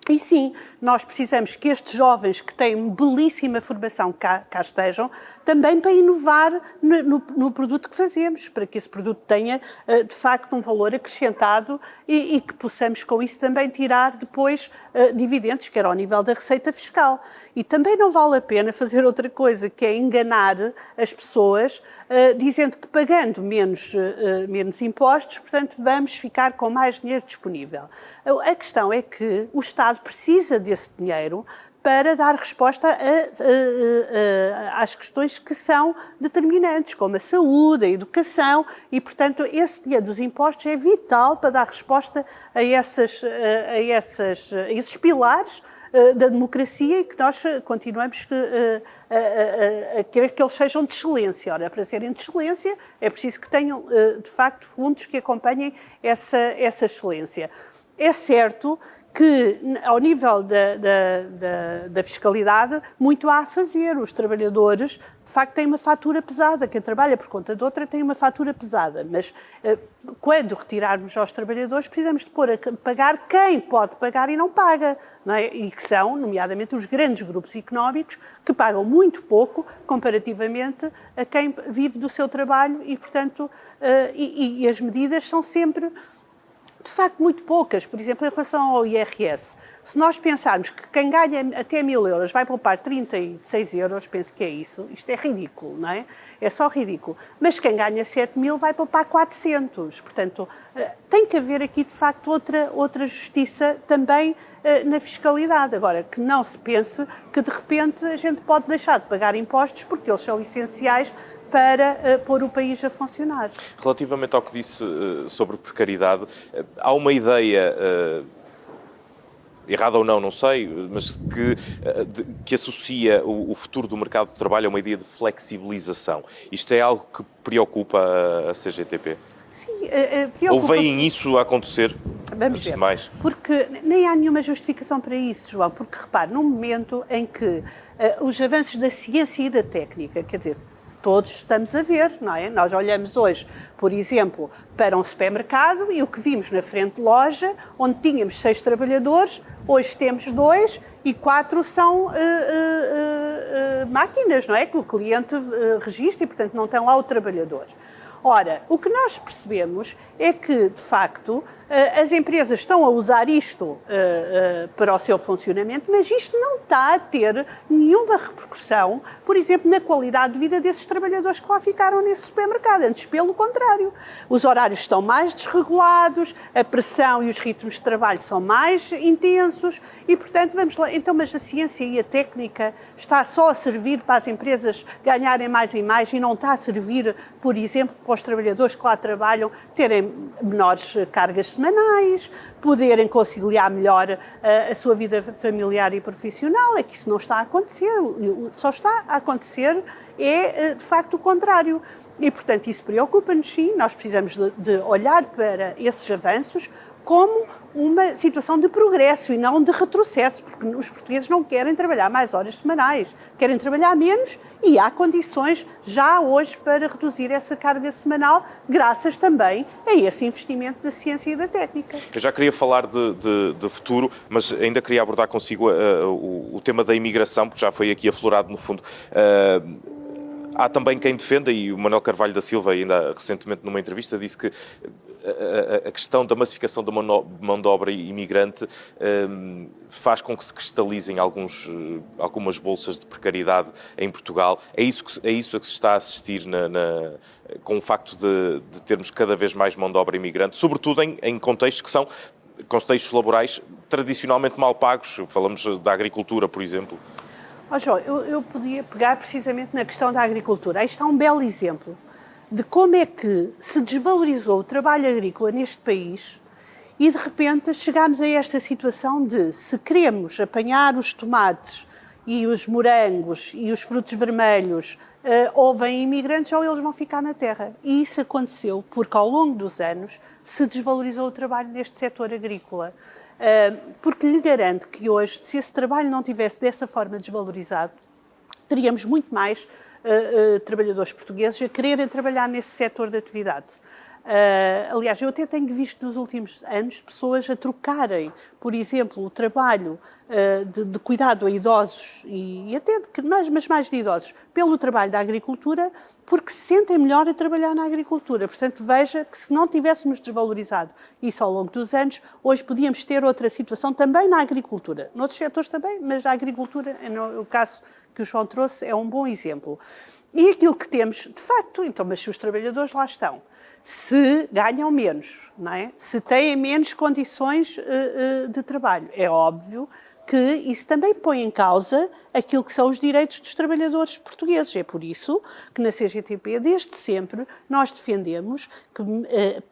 E sim, nós precisamos que estes jovens que têm belíssima formação cá estejam, também para inovar no produto que fazemos, para que esse produto tenha, de facto, um valor acrescentado e que possamos, com isso, também tirar depois dividendos, quer ao nível da receita fiscal. E também não vale a pena fazer outra coisa, que é enganar as pessoas, dizendo que pagando menos impostos, portanto, vamos ficar com mais dinheiro disponível. A questão é que o Estado precisa desse dinheiro para dar resposta às questões que são determinantes, como a saúde, a educação, e, portanto, esse dinheiro dos impostos é vital para dar resposta a esses pilares da democracia e que nós continuamos a querer que eles sejam de excelência. Ora, para serem de excelência é preciso que tenham, de facto, fundos que acompanhem essa excelência. É certo que, ao nível da fiscalidade, muito há a fazer. Os trabalhadores, de facto, têm uma fatura pesada. Quem trabalha por conta de outra tem uma fatura pesada. Mas, quando retirarmos aos trabalhadores, precisamos de pôr a pagar quem pode pagar e não paga. Não é? E que são, nomeadamente, os grandes grupos económicos que pagam muito pouco comparativamente a quem vive do seu trabalho e, portanto, e as medidas são sempre, de facto, muito poucas. Por exemplo, em relação ao IRS, se nós pensarmos que quem ganha até 1.000 euros vai poupar 36 euros, penso que é isso, isto é ridículo, não é? É só ridículo. Mas quem ganha 7.000 vai poupar 400. Portanto, tem que haver aqui, de facto, outra justiça também na fiscalidade. Agora, que não se pense que, de repente, a gente pode deixar de pagar impostos porque eles são essenciais para pôr o país a funcionar. Relativamente ao que disse sobre precariedade, há uma ideia, errada ou não sei, mas que associa o futuro do mercado de trabalho a uma ideia de flexibilização. Isto é algo que preocupa a CGTP? Sim, preocupa. Ou veem isso a acontecer? Vamos ver, mais? Porque nem há nenhuma justificação para isso, João, porque repare, num momento em que os avanços da ciência e da técnica, quer dizer, todos estamos a ver, não é? Nós olhamos hoje, por exemplo, para um supermercado e o que vimos na frente de loja, onde tínhamos 6 trabalhadores, hoje temos 2 e 4 são máquinas, não é? Que o cliente registra e, portanto, não tem lá o trabalhador. Ora, o que nós percebemos é que, de facto, as empresas estão a usar isto para o seu funcionamento, mas isto não está a ter nenhuma repercussão, por exemplo, na qualidade de vida desses trabalhadores que lá ficaram nesse supermercado. Antes, pelo contrário. Os horários estão mais desregulados, a pressão e os ritmos de trabalho são mais intensos e, portanto, vamos lá. Então, mas a ciência e a técnica está só a servir para as empresas ganharem mais e mais e não está a servir, por exemplo, para os trabalhadores que lá trabalham terem menores cargas semanais, poderem conciliar melhor a sua vida familiar e profissional. É que isso não está a acontecer. Só está a acontecer de facto, o contrário. E, portanto, isso preocupa-nos, sim. Nós precisamos de olhar para esses avanços como uma situação de progresso e não de retrocesso, porque os portugueses não querem trabalhar mais horas semanais, querem trabalhar menos e há condições já hoje para reduzir essa carga semanal, graças também a esse investimento da ciência e da técnica. Eu já queria falar de futuro, mas ainda queria abordar consigo o tema da imigração, porque já foi aqui aflorado no fundo. Há também quem defenda, e o Manuel Carvalho da Silva, ainda recentemente numa entrevista, disse que a questão da massificação da mão de obra imigrante faz com que se cristalizem algumas bolsas de precariedade em Portugal. É isso a que se está a assistir com o facto de termos cada vez mais mão de obra imigrante, sobretudo em contextos que são contextos laborais tradicionalmente mal pagos. Falamos da agricultura, por exemplo. João, eu podia pegar precisamente na questão da agricultura. Aí está um belo exemplo de como é que se desvalorizou o trabalho agrícola neste país E de repente chegámos a esta situação de, se queremos apanhar os tomates e os morangos e os frutos vermelhos, ou vêm imigrantes ou eles vão ficar na terra. E isso aconteceu porque ao longo dos anos se desvalorizou o trabalho neste setor agrícola. Porque lhe garanto que hoje, se esse trabalho não tivesse dessa forma desvalorizado, teríamos muito mais trabalhadores portugueses a quererem trabalhar nesse setor de atividade. Aliás, eu até tenho visto nos últimos anos pessoas a trocarem, por exemplo, o trabalho de cuidado a idosos e até mais de idosos, pelo trabalho da agricultura, porque se sentem melhor a trabalhar na agricultura. Portanto, veja que se não tivéssemos desvalorizado isso ao longo dos anos, hoje podíamos ter outra situação também na agricultura. Noutros setores também, mas na agricultura, no caso que o João trouxe, é um bom exemplo. E aquilo que temos, de facto, então, mas se os trabalhadores lá estão, se ganham menos, não é? Se têm menos condições de trabalho, é óbvio que isso também põe em causa aquilo que são os direitos dos trabalhadores portugueses. É por isso que na CGTP, desde sempre, nós defendemos que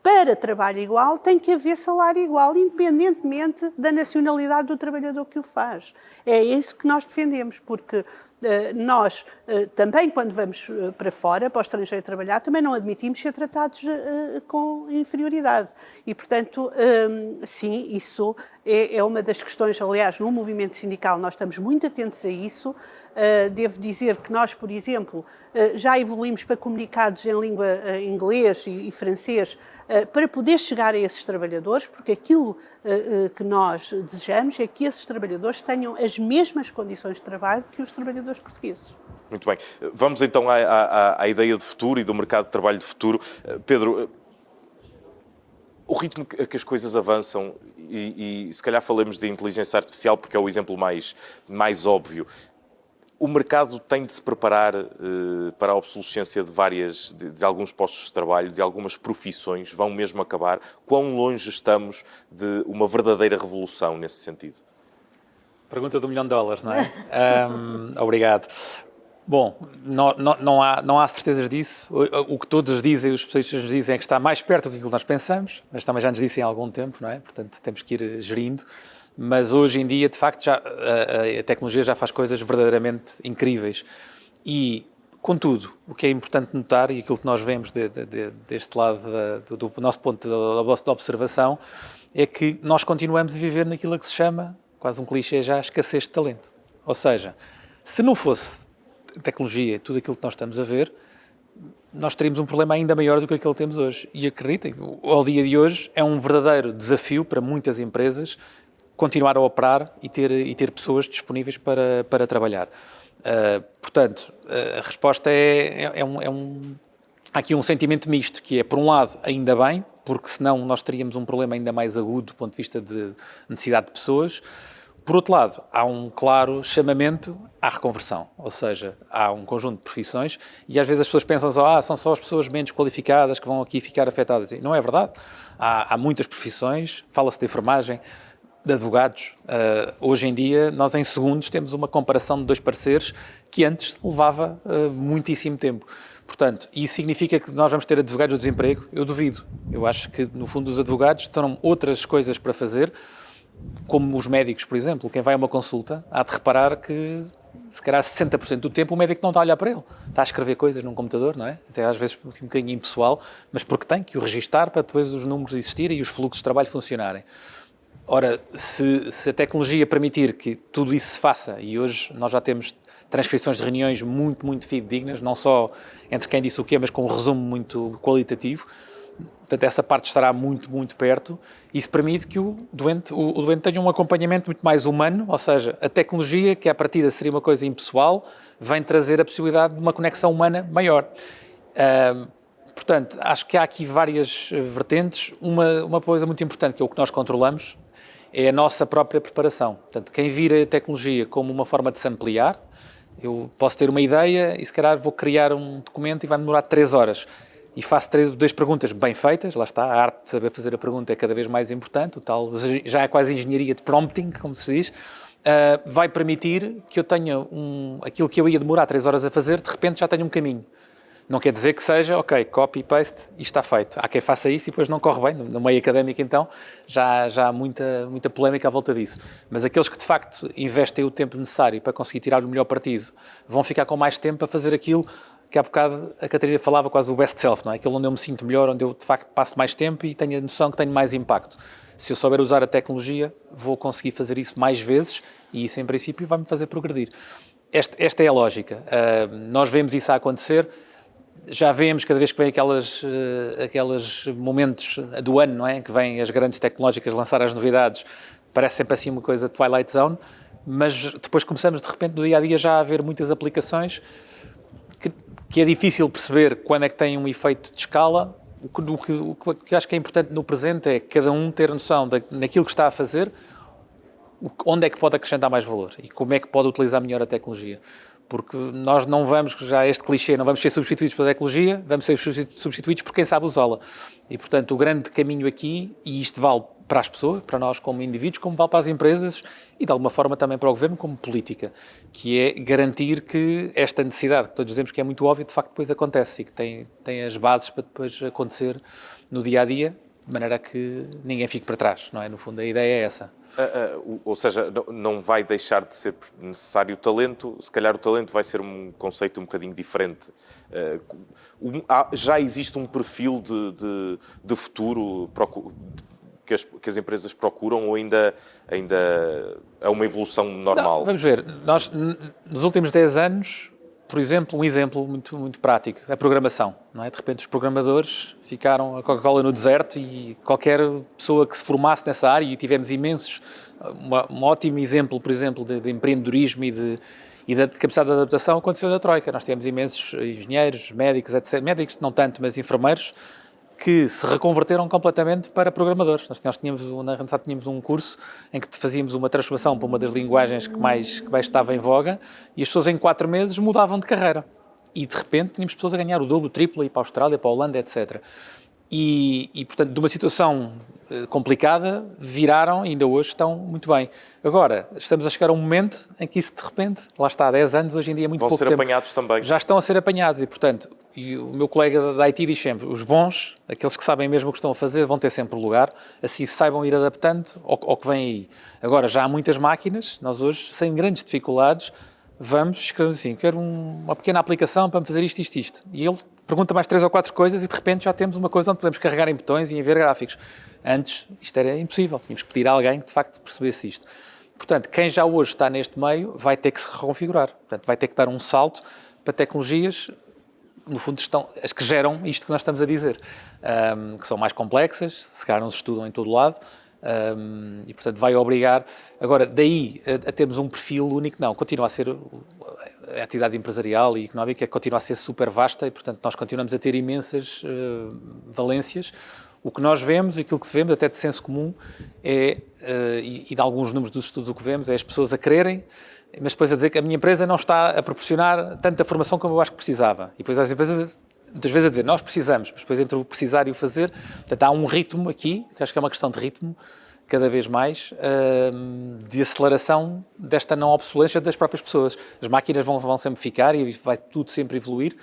para trabalho igual tem que haver salário igual, independentemente da nacionalidade do trabalhador que o faz. É isso que nós defendemos, porque nós também, quando vamos para fora, para o estrangeiro trabalhar, também não admitimos ser tratados com inferioridade. E, portanto, sim, isso é uma das questões. Aliás, no movimento sindical nós estamos muito atentos a isso. Devo dizer que nós, por exemplo, já evoluímos para comunicados em língua inglês e francês para poder chegar a esses trabalhadores, porque aquilo que nós desejamos é que esses trabalhadores tenham as mesmas condições de trabalho que os trabalhadores portugueses. Muito bem. Vamos então à ideia de futuro e do mercado de trabalho de futuro. Pedro, o ritmo que as coisas avançam, e se calhar falamos de inteligência artificial porque é o exemplo mais óbvio, o mercado tem de se preparar para a obsolescência de alguns postos de trabalho, de algumas profissões, vão mesmo acabar. Quão longe estamos de uma verdadeira revolução nesse sentido? Pergunta do $1 milhão, não é? Obrigado. Bom, não há certezas disso. O que todos dizem, os especialistas dizem, é que está mais perto do que nós pensamos, mas também já nos dizem há algum tempo, não é? Portanto, temos que ir gerindo. Mas hoje em dia, de facto, a tecnologia já faz coisas verdadeiramente incríveis. E, contudo, o que é importante notar, e aquilo que nós vemos deste lado do nosso ponto de observação, é que nós continuamos a viver naquilo que se chama, quase um clichê já, escassez de talento. Ou seja, se não fosse tecnologia e tudo aquilo que nós estamos a ver, nós teríamos um problema ainda maior do que aquele que temos hoje. E acreditem, ao dia de hoje é um verdadeiro desafio para muitas empresas continuar a operar e ter pessoas disponíveis para trabalhar. Portanto, a resposta há aqui um sentimento misto, que é, por um lado, ainda bem, porque senão nós teríamos um problema ainda mais agudo do ponto de vista de necessidade de pessoas. Por outro lado, há um claro chamamento à reconversão, ou seja, há um conjunto de profissões e às vezes as pessoas pensam são só as pessoas menos qualificadas que vão aqui ficar afetadas. E não é verdade. Há muitas profissões, fala-se de enfermagem, de advogados. Hoje em dia, nós em segundos temos uma comparação de 2 pareceres que antes levava muitíssimo tempo. Portanto, isso significa que nós vamos ter advogados do desemprego? Eu duvido. Eu acho que, no fundo, os advogados terão outras coisas para fazer, como os médicos, por exemplo. Quem vai a uma consulta há de reparar que, se calhar 60% do tempo, o médico não está a olhar para ele. Está a escrever coisas num computador, não é? Até às vezes um bocadinho impessoal, mas porque tem que o registar para depois os números existirem e os fluxos de trabalho funcionarem. Ora, se a tecnologia permitir que tudo isso se faça, e hoje nós já temos transcrições de reuniões muito, muito fidedignas, não só entre quem disse o quê, mas com um resumo muito qualitativo, portanto essa parte estará muito, muito perto, e isso permite que o doente tenha um acompanhamento muito mais humano, ou seja, a tecnologia, que à partida seria uma coisa impessoal, vem trazer a possibilidade de uma conexão humana maior. Portanto, acho que há aqui várias vertentes. Uma coisa muito importante, que é o que nós controlamos, é a nossa própria preparação. Portanto, quem vira a tecnologia como uma forma de se ampliar, eu posso ter uma ideia e se calhar vou criar um documento e vai demorar 3 horas. E faço 2 perguntas bem feitas, lá está, a arte de saber fazer a pergunta é cada vez mais importante, o tal já é quase engenharia de prompting, como se diz, vai permitir que eu tenha aquilo que eu ia demorar 3 horas a fazer, de repente já tenho um caminho. Não quer dizer que seja, ok, copy, paste, e está feito. Há quem faça isso e depois não corre bem. No meio académico, então, já há muita polémica à volta disso. Mas aqueles que, de facto, investem o tempo necessário para conseguir tirar o melhor partido, vão ficar com mais tempo para fazer aquilo que há bocado a Catarina falava, quase o best self, não é? Aquilo onde eu me sinto melhor, onde eu, de facto, passo mais tempo e tenho a noção que tenho mais impacto. Se eu souber usar a tecnologia, vou conseguir fazer isso mais vezes e isso, em princípio, vai-me fazer progredir. Esta é a lógica. Nós vemos isso a acontecer. Já vemos cada vez que vem aqueles momentos do ano, não é? Que vêm as grandes tecnológicas lançar as novidades, parece sempre assim uma coisa Twilight Zone, mas depois começamos de repente no dia-a-dia já a ver muitas aplicações que é difícil perceber quando é que tem um efeito de escala. O que acho que é importante no presente é cada um ter noção naquilo que está a fazer, onde é que pode acrescentar mais valor e como é que pode utilizar melhor a tecnologia. Porque nós não vamos, já este clichê, não vamos ser substituídos pela tecnologia, vamos ser substituídos por quem sabe usá-la. E, portanto, o grande caminho aqui, e isto vale para as pessoas, para nós como indivíduos, como vale para as empresas e, de alguma forma, também para o Governo como política, que é garantir que esta necessidade, que todos dizemos que é muito óbvio, de facto depois acontece e que tem as bases para depois acontecer no dia-a-dia, de maneira a que ninguém fique para trás, não é? No fundo, a ideia é essa. Ou seja, não vai deixar de ser necessário o talento, se calhar o talento vai ser um conceito um bocadinho diferente. Já existe um perfil de futuro que as empresas procuram ou ainda é uma evolução normal? Não, vamos ver, nós nos últimos 10 anos, por exemplo, um exemplo muito, muito prático, a programação, não é? De repente os programadores ficaram a Coca-Cola no deserto e qualquer pessoa que se formasse nessa área, e tivemos imensos, um ótimo exemplo, por exemplo, de empreendedorismo e da capacidade de adaptação aconteceu na Troika. Nós tivemos imensos engenheiros, médicos, etc. Médicos não tanto, mas enfermeiros, que se reconverteram completamente para programadores. Nós tínhamos, na Randstad tínhamos um curso em que fazíamos uma transformação para uma das linguagens que mais estava em voga e as pessoas em 4 meses mudavam de carreira. E de repente tínhamos pessoas a ganhar o dobro, o triplo, ir para a Austrália, para a Holanda, etc. E portanto, de uma situação complicada, viraram e ainda hoje estão muito bem. Agora, estamos a chegar a um momento em que isso de repente, lá está, há 10 anos, hoje em dia é muito pouco tempo. Vão ser apanhados também. Já estão a ser apanhados e, portanto, o meu colega da IT diz sempre, os bons, aqueles que sabem mesmo o que estão a fazer, vão ter sempre lugar, assim saibam ir adaptando ao que vem aí. Agora, já há muitas máquinas, nós hoje, sem grandes dificuldades, vamos, escrevemos assim, quero uma pequena aplicação para me fazer isto. E ele pergunta mais 3 ou 4 coisas e de repente já temos uma coisa onde podemos carregar em botões e em ver gráficos. Antes, isto era impossível, tínhamos que pedir a alguém que de facto percebesse isto. Portanto, quem já hoje está neste meio vai ter que se reconfigurar, portanto, vai ter que dar um salto para tecnologias, no fundo, as que geram isto que nós estamos a dizer, que são mais complexas, se calhar não se estudam em todo lado, e, portanto, vai obrigar... Agora, daí a termos um perfil único, não, continua a ser... A atividade empresarial e económica continua a ser super vasta e, portanto, nós continuamos a ter imensas valências. O que nós vemos, aquilo que vemos, até de senso comum, e de alguns números dos estudos o que vemos, é as pessoas a quererem, mas depois a dizer que a minha empresa não está a proporcionar tanta formação como eu acho que precisava. E depois as empresas, muitas vezes a dizer, nós precisamos, mas depois entre o precisar e o fazer, portanto, há um ritmo aqui, que acho que é uma questão de ritmo, cada vez mais, de aceleração desta não obsolescência das próprias pessoas. As máquinas vão sempre ficar e vai tudo sempre evoluir.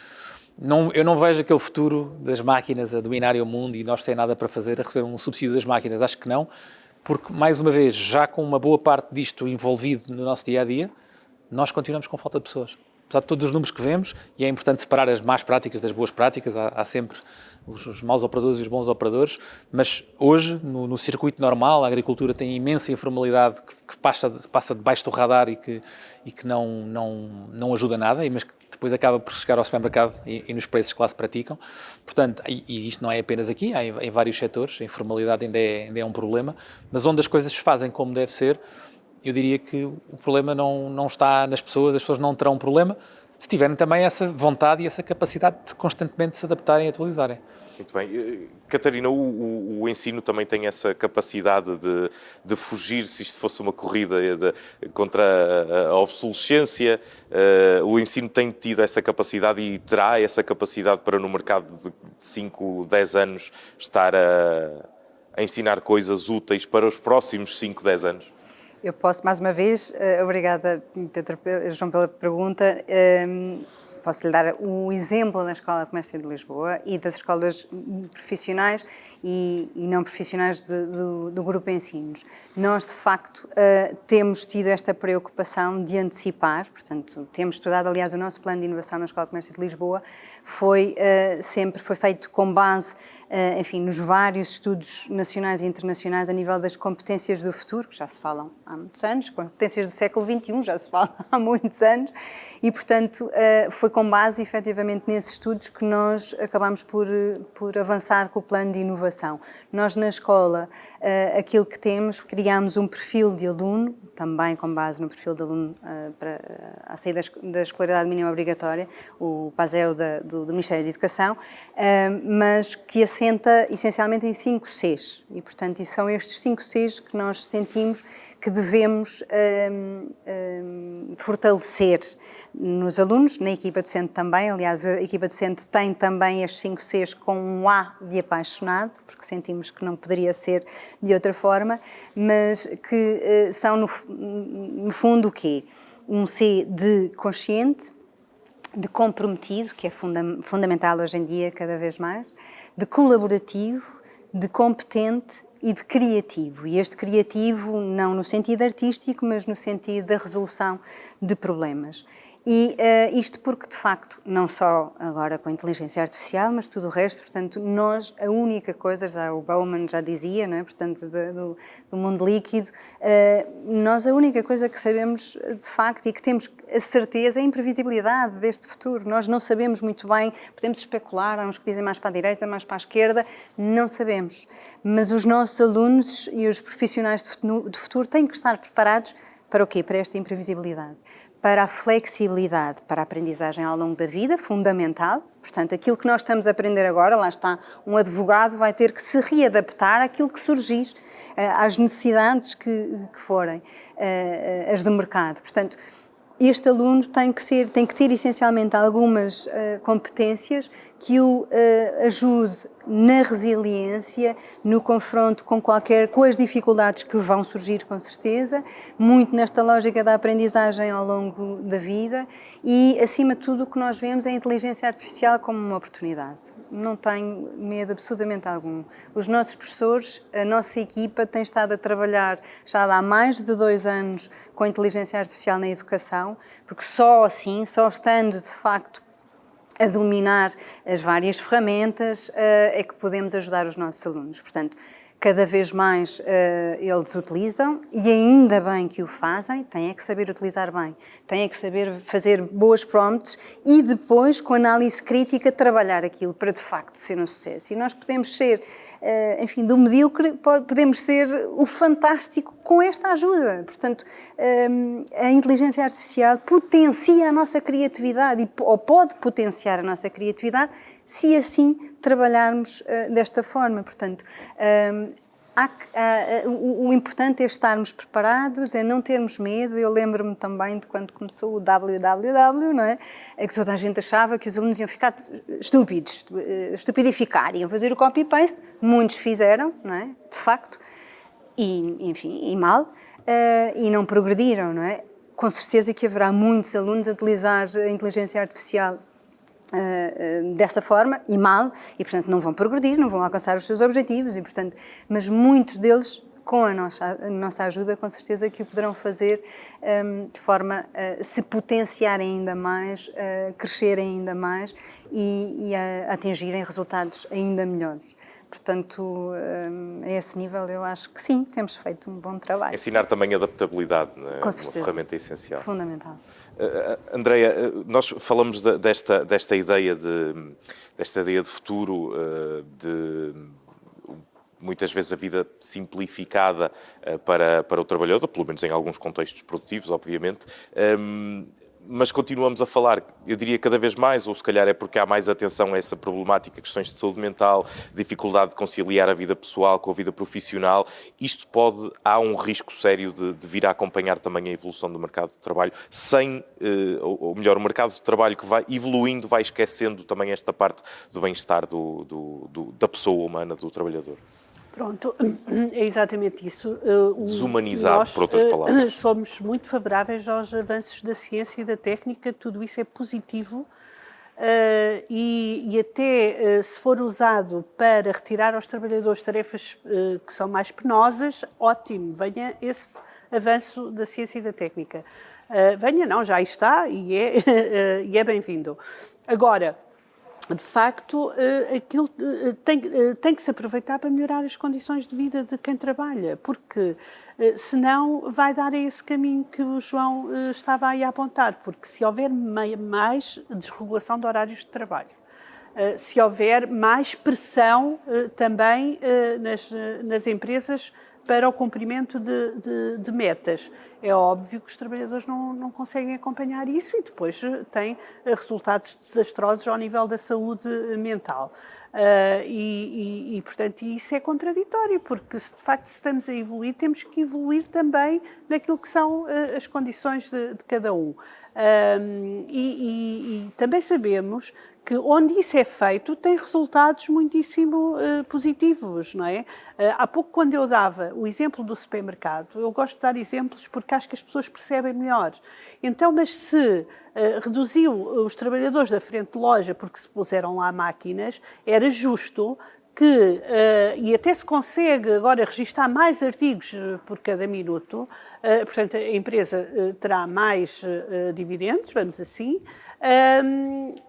Eu não vejo aquele futuro das máquinas a dominarem o mundo e nós sem nada para fazer, a receber um subsídio das máquinas. Acho que não, porque, mais uma vez, já com uma boa parte disto envolvido no nosso dia-a-dia, nós continuamos com falta de pessoas. Apesar de todos os números que vemos, e é importante separar as más práticas das boas práticas, há sempre os maus operadores e os bons operadores, mas hoje, no circuito normal, a agricultura tem imensa informalidade que passa debaixo do radar e que não ajuda nada, mas que depois acaba por chegar ao supermercado e nos preços que lá se praticam. Portanto, e isto não é apenas aqui, há em vários setores, a informalidade ainda é um problema, mas onde as coisas se fazem como deve ser, eu diria que o problema não está nas pessoas, as pessoas não terão um problema, se tiverem também essa vontade e essa capacidade de constantemente se adaptarem e atualizarem. Muito bem. Catarina, o ensino também tem essa capacidade de fugir, se isto fosse uma corrida contra a obsolescência, o ensino tem tido essa capacidade e terá essa capacidade para no mercado de 5, 10 anos estar a ensinar coisas úteis para os próximos 5, 10 anos? Eu posso, mais uma vez, obrigada, João, pela pergunta, posso lhe dar o exemplo da Escola de Comércio de Lisboa e das escolas profissionais e não profissionais do grupo Ensinos. Nós, de facto, temos tido esta preocupação de antecipar, portanto, temos estudado, aliás, o nosso plano de inovação na Escola de Comércio de Lisboa sempre foi feito com base, enfim, nos vários estudos nacionais e internacionais a nível das competências do futuro, que já se falam há muitos anos, competências do século XXI já se falam há muitos anos, e, portanto, foi com base, efetivamente, nesses estudos que nós acabamos por avançar com o plano de inovação. Nós, na escola, aquilo que temos, criámos um perfil de aluno, também com base no perfil de aluno a sair da escolaridade mínima obrigatória, o PASEO do Ministério da Educação, mas que assenta essencialmente em 5 Cs. E, portanto, e são estes 5 Cs que nós sentimos que devemos fortalecer nos alunos, na equipa docente também. Aliás, a equipa docente tem também estes 5 Cs com um A de apaixonado, porque sentimos que não poderia ser de outra forma, mas que são, no fundo, o quê? Um C de consciente, de comprometido, que é fundamental hoje em dia, cada vez mais, de colaborativo, de competente e de criativo. E este criativo não no sentido artístico, mas no sentido da resolução de problemas. E isto porque, de facto, não só agora com a inteligência artificial, mas tudo o resto, portanto, nós, a única coisa, já o Bauman já dizia, não é? Portanto, do mundo líquido, nós a única coisa que sabemos, de facto, e que temos a certeza é a imprevisibilidade deste futuro. Nós não sabemos muito bem, podemos especular, há uns que dizem mais para a direita, mais para a esquerda, não sabemos. Mas os nossos alunos e os profissionais de futuro têm que estar preparados para o quê? Para esta imprevisibilidade. Para a flexibilidade, para a aprendizagem ao longo da vida, fundamental. Portanto, aquilo que nós estamos a aprender agora, lá está, um advogado vai ter que se readaptar àquilo que surgir, às necessidades que forem, as do mercado. Portanto, este aluno tem que ter essencialmente algumas competências que o ajude na resiliência, no confronto com as dificuldades que vão surgir, com certeza, muito nesta lógica da aprendizagem ao longo da vida e, acima de tudo, o que nós vemos é a inteligência artificial como uma oportunidade. Não tenho medo absolutamente algum. Os nossos professores, a nossa equipa tem estado a trabalhar já há mais de 2 anos com a inteligência artificial na educação, porque só assim, só estando de facto a dominar as várias ferramentas, é que podemos ajudar os nossos alunos. Portanto, cada vez mais eles utilizam e ainda bem que o fazem, têm que saber utilizar bem, têm que saber fazer boas prompts e depois, com análise crítica, trabalhar aquilo para de facto ser um sucesso. E nós podemos ser, enfim, do medíocre, podemos ser o fantástico com esta ajuda. Portanto, a inteligência artificial potencia a nossa criatividade ou pode potenciar a nossa criatividade se assim trabalharmos desta forma. Portanto, o importante é estarmos preparados, é não termos medo. Eu lembro-me também de quando começou o www, não é? Que toda a gente achava que os alunos iam ficar estúpidos, estupidificar, iam fazer o copy-paste. Muitos fizeram, não é? De facto, e, enfim, e mal, e não progrediram, não é? Com certeza que haverá muitos alunos a utilizar a inteligência artificial dessa forma e mal, e portanto não vão progredir, não vão alcançar os seus objetivos, e portanto, mas muitos deles, com a nossa ajuda, com certeza que o poderão fazer de forma a se potenciarem ainda mais, crescerem ainda mais e a atingirem resultados ainda melhores. Portanto, a esse nível eu acho que sim, temos feito um bom trabalho. Ensinar também adaptabilidade, não é? Com certeza. Uma ferramenta essencial. Fundamental. Andreia, nós falamos desta ideia de futuro, de muitas vezes a vida simplificada para o trabalhador, pelo menos em alguns contextos produtivos, obviamente. Mas continuamos a falar, eu diria cada vez mais, ou se calhar é porque há mais atenção a essa problemática, questões de saúde mental, dificuldade de conciliar a vida pessoal com a vida profissional. Isto há um risco sério de vir a acompanhar também a evolução do mercado de trabalho, ou melhor, o mercado de trabalho que vai evoluindo, vai esquecendo também esta parte do bem-estar da pessoa humana, do trabalhador. Pronto, é exatamente isso. Desumanizado, por outras palavras. Nós somos muito favoráveis aos avanços da ciência e da técnica, tudo isso é positivo. E até se for usado para retirar aos trabalhadores tarefas que são mais penosas, ótimo, venha esse avanço da ciência e da técnica. Venha não, já está e é bem-vindo. Agora, de facto, aquilo tem que se aproveitar para melhorar as condições de vida de quem trabalha, porque senão vai dar a esse caminho que o João estava aí a apontar, porque se houver mais desregulação de horários de trabalho, se houver mais pressão também nas empresas para o cumprimento de metas. É óbvio que os trabalhadores não conseguem acompanhar isso e depois têm resultados desastrosos ao nível da saúde mental. Portanto, isso é contraditório, porque se de facto estamos a evoluir, temos que evoluir também naquilo que são as condições de cada um. Também sabemos que onde isso é feito tem resultados muitíssimo positivos, não é? Há pouco, quando eu dava o exemplo do supermercado, eu gosto de dar exemplos porque acho que as pessoas percebem melhor. Então, mas se reduziu os trabalhadores da frente de loja porque se puseram lá máquinas, era justo que, e até se consegue agora registar mais artigos por cada minuto, portanto, a empresa terá mais dividendos, vamos assim.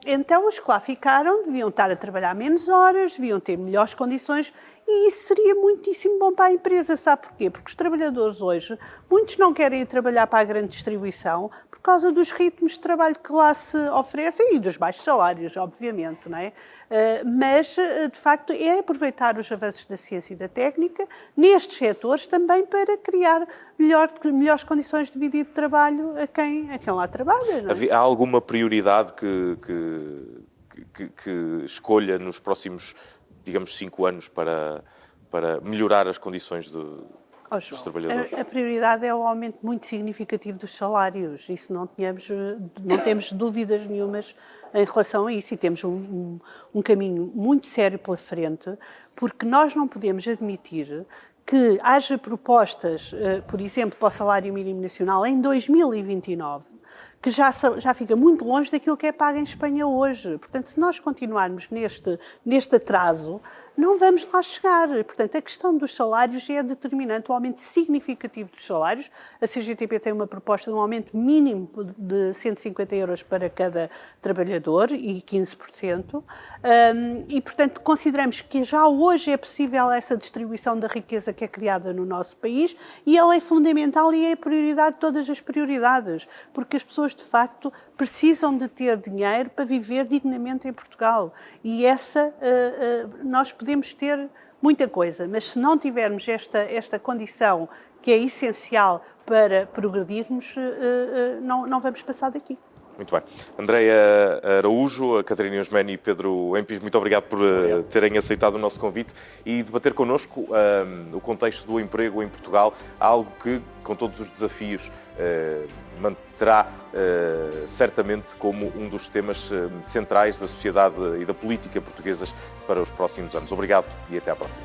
Então, os que lá ficaram deviam estar a trabalhar menos horas, deviam ter melhores condições e isso seria muitíssimo bom para a empresa. Sabe porquê? Porque os trabalhadores hoje, muitos não querem ir trabalhar para a grande distribuição por causa dos ritmos de trabalho que lá se oferecem e dos baixos salários, obviamente, não é? Mas, de facto, é aproveitar os avanços da ciência e da técnica nestes setores também para criar melhores condições de vida e de trabalho a quem lá trabalha. Não é? Há alguma prioridade que escolha nos próximos, digamos, 5 anos para melhorar as condições dos trabalhadores? A prioridade é o aumento muito significativo dos salários. Isso não temos dúvidas nenhumas em relação a isso e temos um caminho muito sério pela frente, porque nós não podemos admitir que haja propostas, por exemplo, para o salário mínimo nacional em 2029, que já fica muito longe daquilo que é pago em Espanha hoje. Portanto, se nós continuarmos neste atraso, não vamos lá chegar. Portanto, a questão dos salários é determinante, o aumento significativo dos salários. A CGTP tem uma proposta de um aumento mínimo de 150 euros para cada trabalhador e 15%. E, portanto, consideramos que já hoje é possível essa distribuição da riqueza que é criada no nosso país e ela é fundamental e é a prioridade de todas as prioridades, porque as pessoas, de facto, precisam de ter dinheiro para viver dignamente em Portugal. E nós podemos ter muita coisa, mas se não tivermos esta condição que é essencial para progredirmos, não vamos passar daqui. Muito bem. Andreia Araújo, a Catarina Eusménio e Pedro Empis, muito obrigado por terem aceitado o nosso convite e debater connosco o contexto do emprego em Portugal, algo que, com todos os desafios, manterá certamente como um dos temas centrais da sociedade e da política portuguesas para os próximos anos. Obrigado e até à próxima.